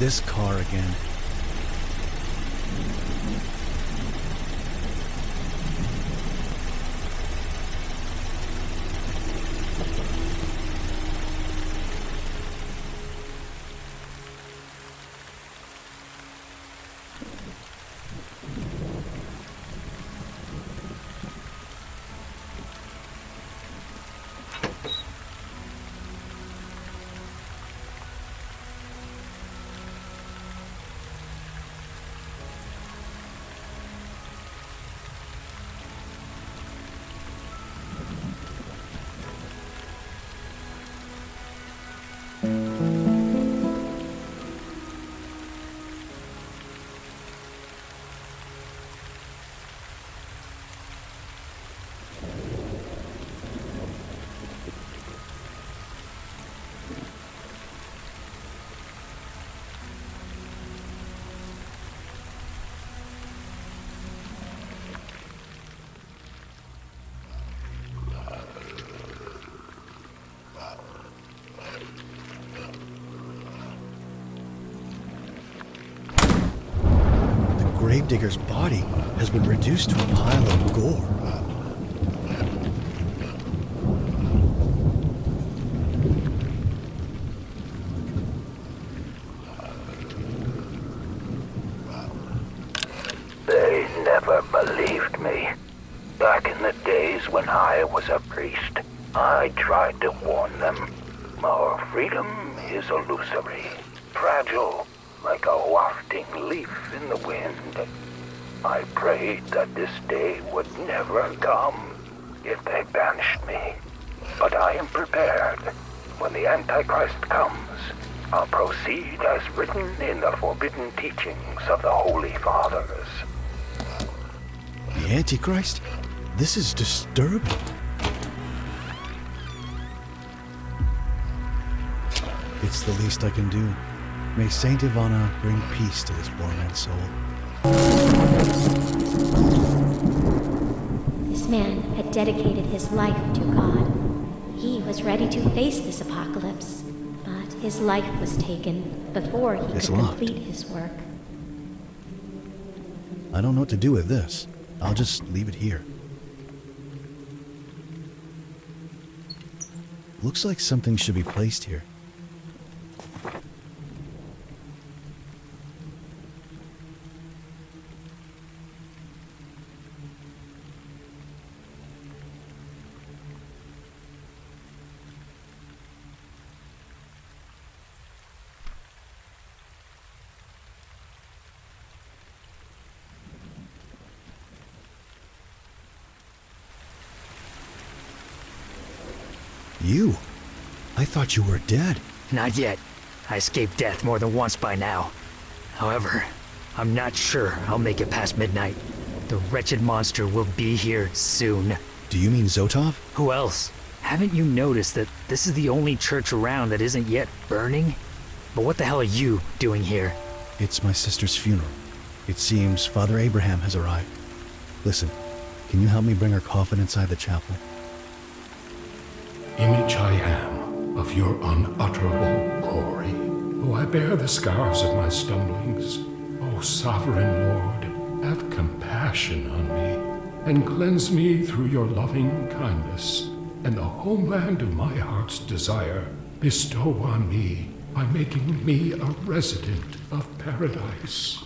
This car again. Gravedigger's body has been reduced to a pile of gore. They never believed me. Back in the days when I was a priest, I tried to warn them. Our freedom is illusory, fragile, like a wafting leaf in the wind. I prayed that this day would never come if they banished me. But I am prepared. When the Antichrist comes, I'll proceed as written in the forbidden teachings of the Holy Fathers. The Antichrist? This is disturbing. It's the least I can do. May Saint Ivana bring peace to this poor man's soul. This man had dedicated his life to God. He was ready to face this apocalypse, but his life was taken before he It's could locked. complete his work. I don't know what to do with this. I'll just leave it here. Looks like something should be placed here. You? I thought you were dead. Not yet. I escaped death more than once by now. However, I'm not sure I'll make it past midnight. The wretched monster will be here soon. Do you mean Zotov? Who else? Haven't you noticed that this is the only church around that isn't yet burning? But what the hell are you doing here? It's my sister's funeral. It seems Father Abraham has arrived. Listen, can you help me bring her coffin inside the chapel? Image I am of your unutterable glory. Oh, I bear the scars of my stumblings. Oh, sovereign Lord, have compassion on me, and cleanse me through your loving kindness, and the homeland of my heart's desire bestow on me by making me a resident of paradise.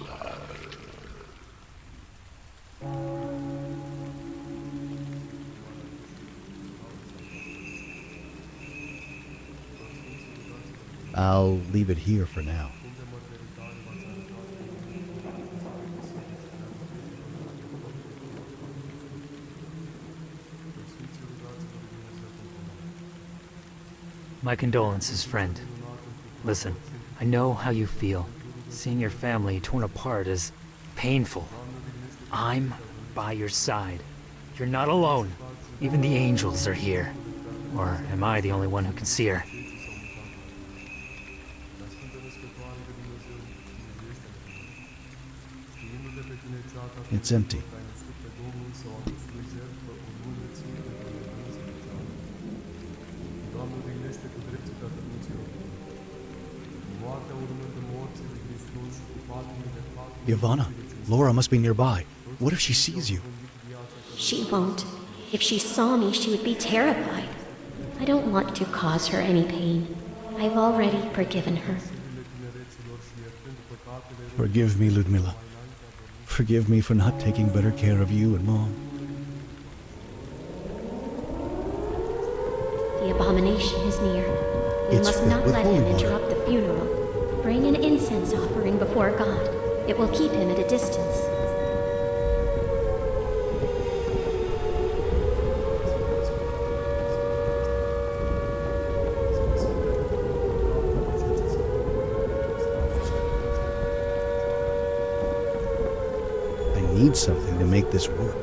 I'll leave it here for now. My condolences, friend. Listen, I know how you feel. Seeing your family torn apart is painful. I'm by your side. You're not alone. Even the angels are here. Or am I the only one who can see her? It's empty. Ivana, Laura must be nearby. What if she sees you? She won't. If she saw me, she would be terrified. I don't want to cause her any pain. I've already forgiven her. Forgive me, Ludmilla. Forgive me for not taking better care of you and Mom. The abomination is near. We It's must filled not with let holy him water. interrupt the funeral. Bring an incense offering before God. It will keep him at a distance. I need something to make this work.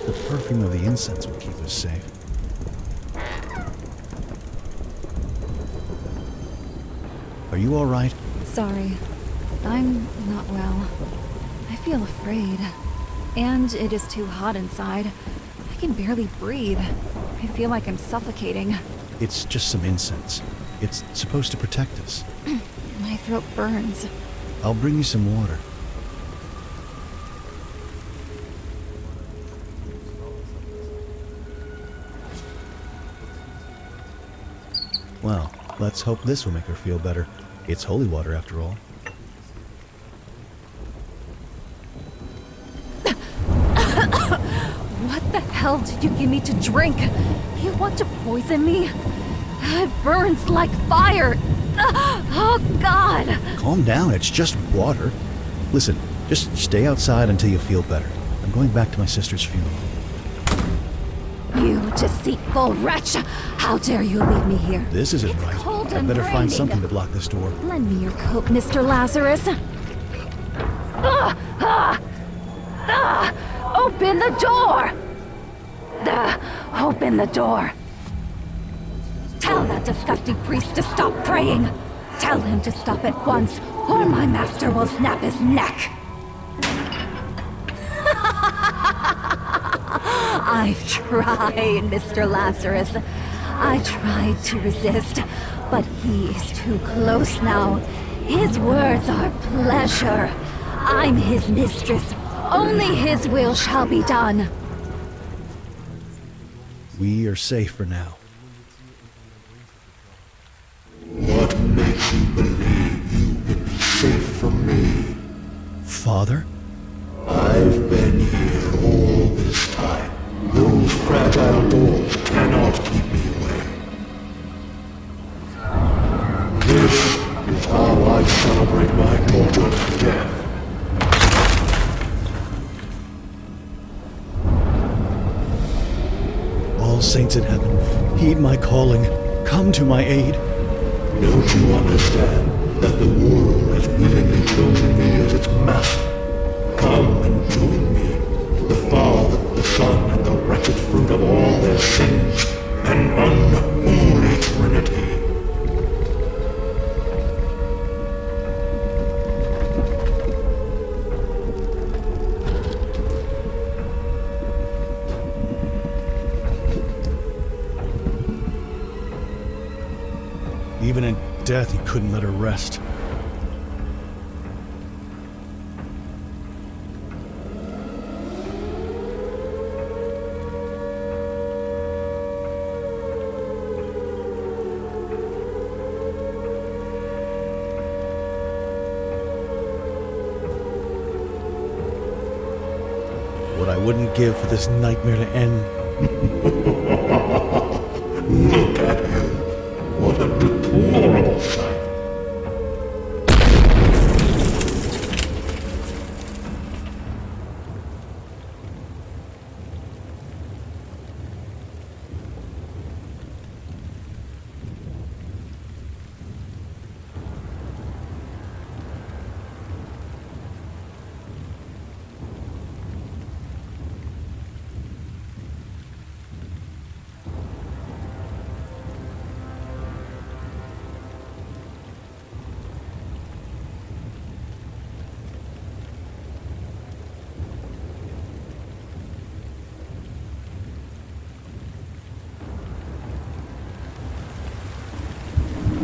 The perfume of the incense will keep us safe. Are you all right? Sorry. I'm not well. I feel afraid. And it is too hot inside. I can barely breathe. I feel like I'm suffocating. It's just some incense. It's supposed to protect us. My throat burns. I'll bring you some water. Well, let's hope this will make her feel better. It's holy water after all. What the hell did you give me to drink? You want to poison me? It burns like fire. Oh, God. Calm down, it's just water. Listen, just stay outside until you feel better. I'm going back to my sister's funeral. You deceitful wretch! How dare you leave me here? This isn't right. Cold I and better find raining. something to block this door. Lend me your coat, Mr. Lazarus. Open the door! Open the door. Tell that disgusting priest to stop praying. Tell him to stop at once, or my master will snap his neck. I've tried, Mr. Lazarus. I tried to resist, but he's too close now. His words are pleasure. I'm his mistress. Only his will shall be done. We are safe for now. What makes you believe you can be safe from me? Father? I've been here all this time. Those fragile doors cannot keep me away. This is how I celebrate my daughter's death. All saints in heaven, heed my calling. Come to my aid. Don't you understand that the world has willingly chosen me as its master? Come and join me, the Father, the Son, and the wretched fruit of all their sins, an unholy Trinity. Even in death, he couldn't let her rest. What I wouldn't give for this nightmare to end. Look at him. What a deplorable sight.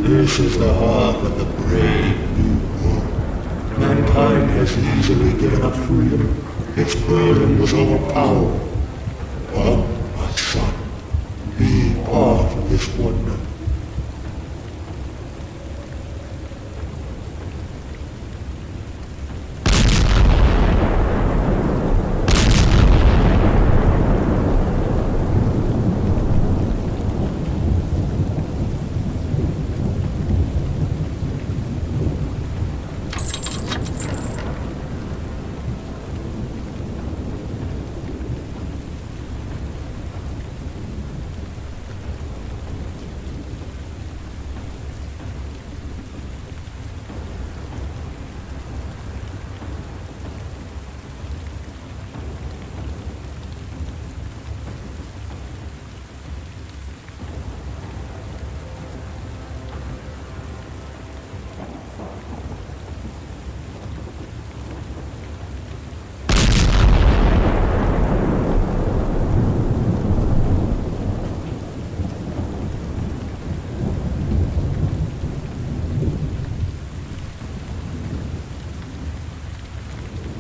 This is the heart of the brave new world. Mankind has easily given up freedom. Its burden was overpowering. Come, my son, be part of this wonder.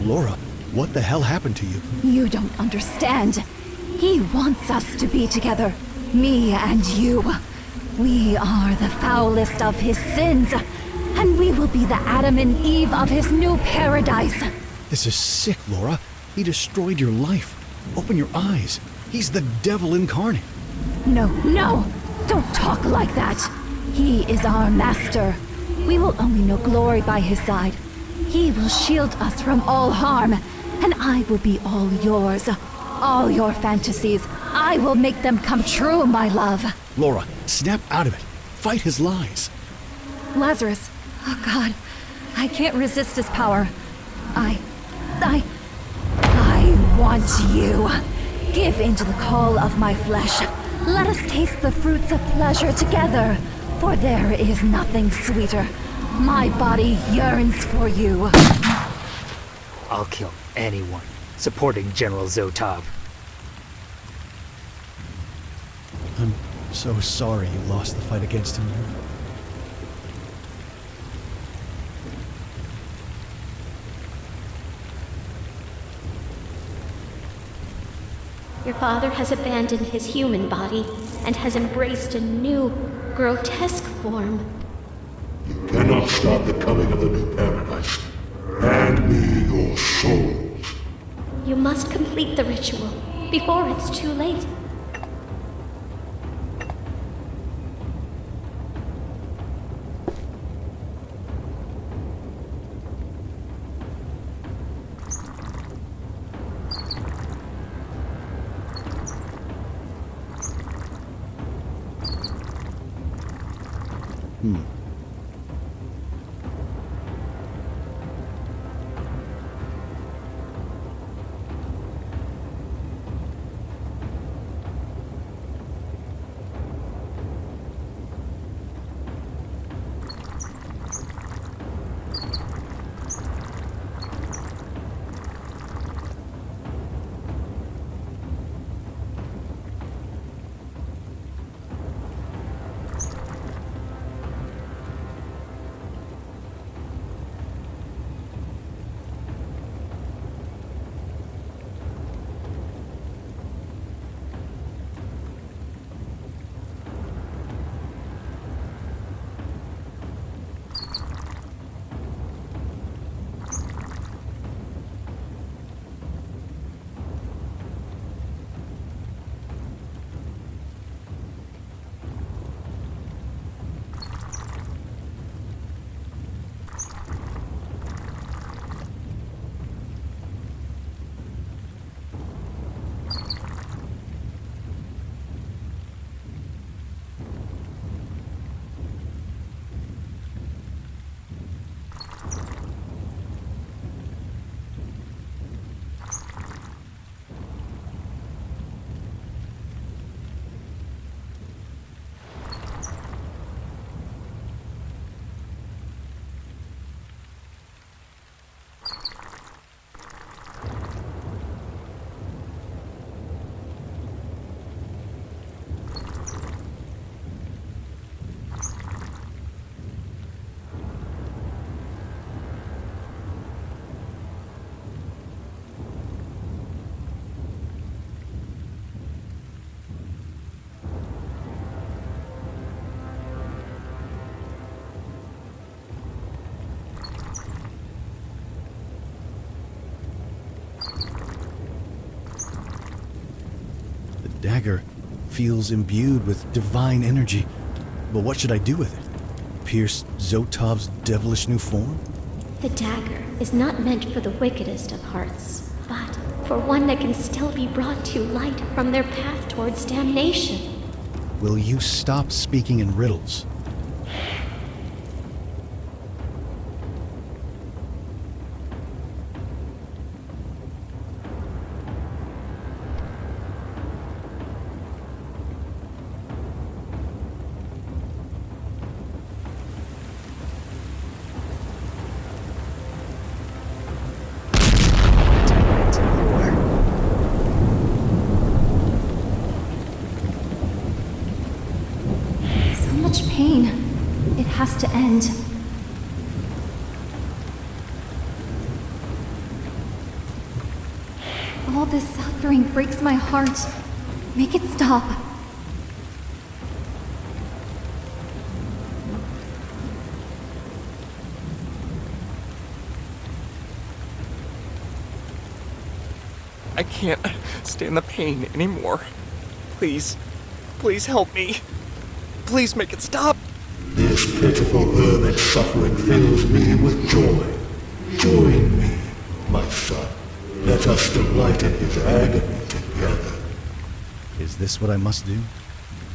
Laura, what the hell happened to you? You don't understand. He wants us to be together. Me and you. We are the foulest of his sins. And we will be the Adam and Eve of his new paradise. This is sick, Laura. He destroyed your life. Open your eyes. He's the devil incarnate. No, no! Don't talk like that! He is our master. We will only know glory by his side. He will shield us from all harm, and I will be all yours. All your fantasies. I will make them come true, my love. Laura, snap out of it. Fight his lies. Lazarus. Oh God. I can't resist his power. I want you. Give in to the call of my flesh. Let us taste the fruits of pleasure together, for there is nothing sweeter. My body yearns for you. I'll kill anyone supporting General Zotov. I'm so sorry you lost the fight against him, Laura. Your father has abandoned his human body and has embraced a new, grotesque form. You cannot stop the coming of the new paradise. Hand me your souls. You must complete the ritual before it's too late. Dagger feels imbued with divine energy. But what should I do with it? Pierce Zotov's devilish new form? The dagger is not meant for the wickedest of hearts, but for one that can still be brought to light from their path towards damnation. Will you stop speaking in riddles? Pain. It has to end. All this suffering breaks my heart. Make it stop. I can't stand the pain anymore. Please, please help me. Please make it stop. This pitiful hermit's suffering fills me with joy. Join me, my son. Let us delight in his agony together. Is this what I must do?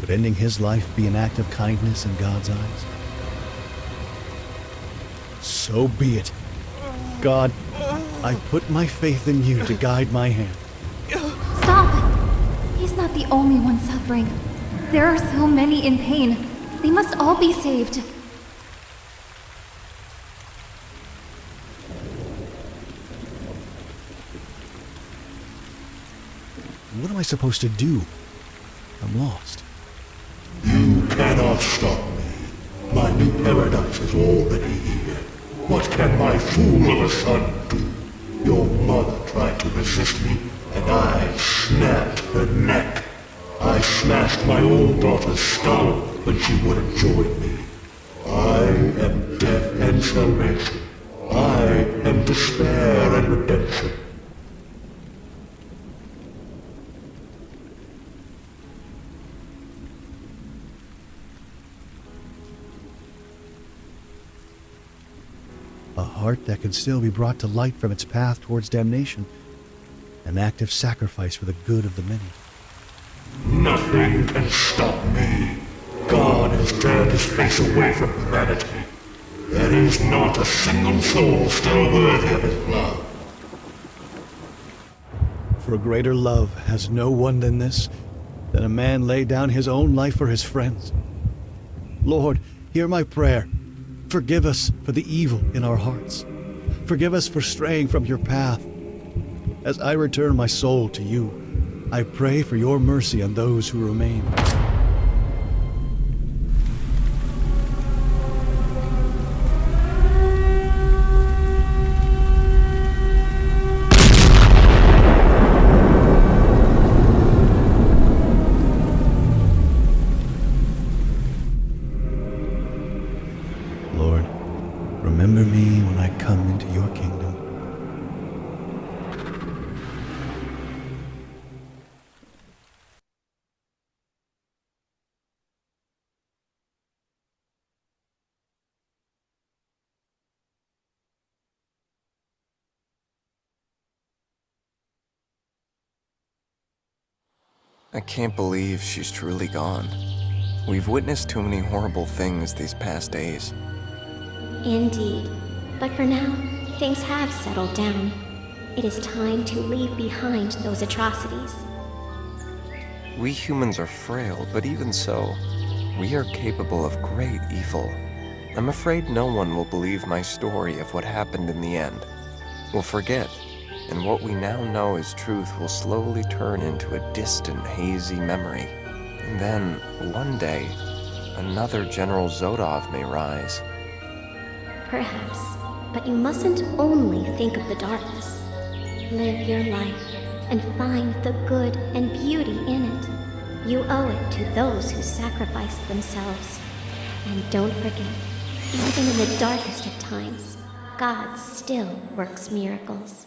Would ending his life be an act of kindness in God's eyes? So be it. God, I put my faith in you to guide my hand. Stop! He's not the only one suffering. There are so many in pain. They must all be saved. What am I supposed to do? I'm lost. You cannot stop me. My new paradise is already here. What can my fool of a son do? Your mother tried to resist me, and I snapped her neck. I smashed my own daughter's skull when she wouldn't join me. I am death and salvation. I am despair and redemption. A heart that can still be brought to light from its path towards damnation. An active sacrifice for the good of the many. Nothing can stop me. God has turned his face away from humanity. There is not a single soul still worthy of his love. For greater love has no one than this, that a man lay down his own life for his friends. Lord, hear my prayer. Forgive us for the evil in our hearts. Forgive us for straying from your path. As I return my soul to you, I pray for your mercy on those who remain. Lord, remember me when I come into your kingdom. I can't believe she's truly gone. We've witnessed too many horrible things these past days. Indeed. But for now, things have settled down. It is time to leave behind those atrocities. We humans are frail, but even so, we are capable of great evil. I'm afraid no one will believe my story of what happened in the end. Will forget, and what we now know as truth will slowly turn into a distant, hazy memory. And then, one day, another General Zodov may rise. Perhaps, but you mustn't only think of the darkness. Live your life and find the good and beauty in it. You owe it to those who sacrificed themselves. And don't forget, even in the darkest of times, God still works miracles.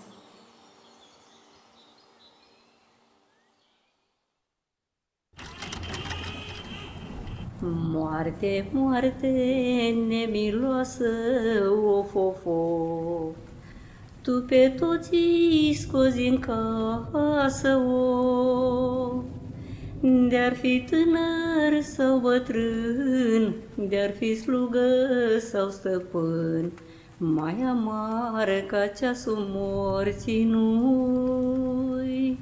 Moarte, moarte, nemiloasă, of, of, of. Tu pe toți îi scozi în casă, of. De-ar fi tânăr sau bătrân, de-ar fi slugă sau stăpân, mai amară ca ceasul morții nu-i.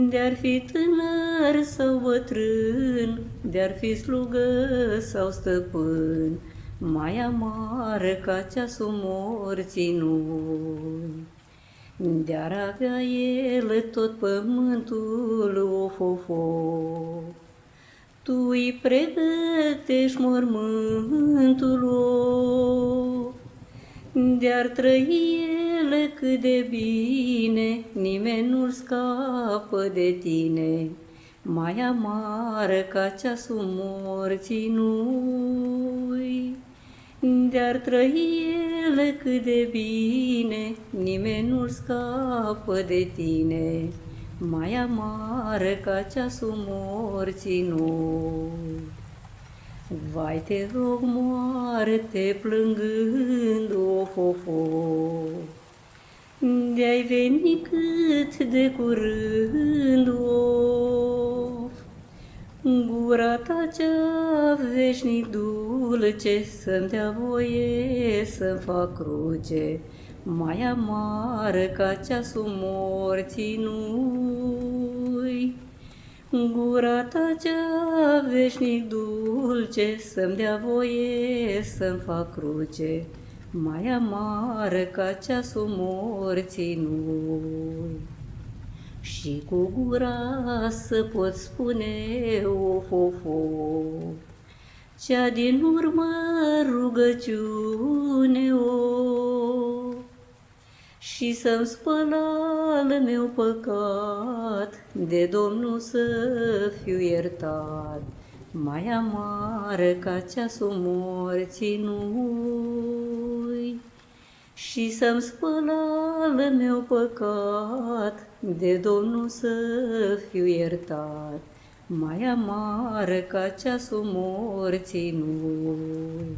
De-ar fi tânăr sau bătrân, de-ar fi slugă sau stăpân, mai amară ca ceasul morții nu-i. De-ar avea el tot pământul, of, of, of. Tu îi pregătești mormântul, of. De-ar trăi el cât de bine, nimeni nu-l scapă de tine, mai amară ca ceasul morții nu-i. De-ar trăi ele cât de bine, nimeni nu scapă de tine, mai amară ca ceasul morții noi. Vai, te rog, moarte plângând, of, of, of, de-ai venit cât de curând, of. Gura ta cea veșnic dulce să-mi dea voie să-mi fac cruce, mai amară ca ceasul morții nu-i. Gura ta cea veșnic dulce să-mi dea voie să-mi fac cruce, mai amară ca ceasul morții nu-i. Și cu gura să pot spune, of, of, of, cea din urmă rugăciune, of, și să-mi spăl al meu păcat, de Domnul să fiu iertat, mai amară ca ceasul morții nu-i. Și să-mi spăl al meu păcat, de Domnul să fiu iertat, mai amară ca ceasul morții nu-i.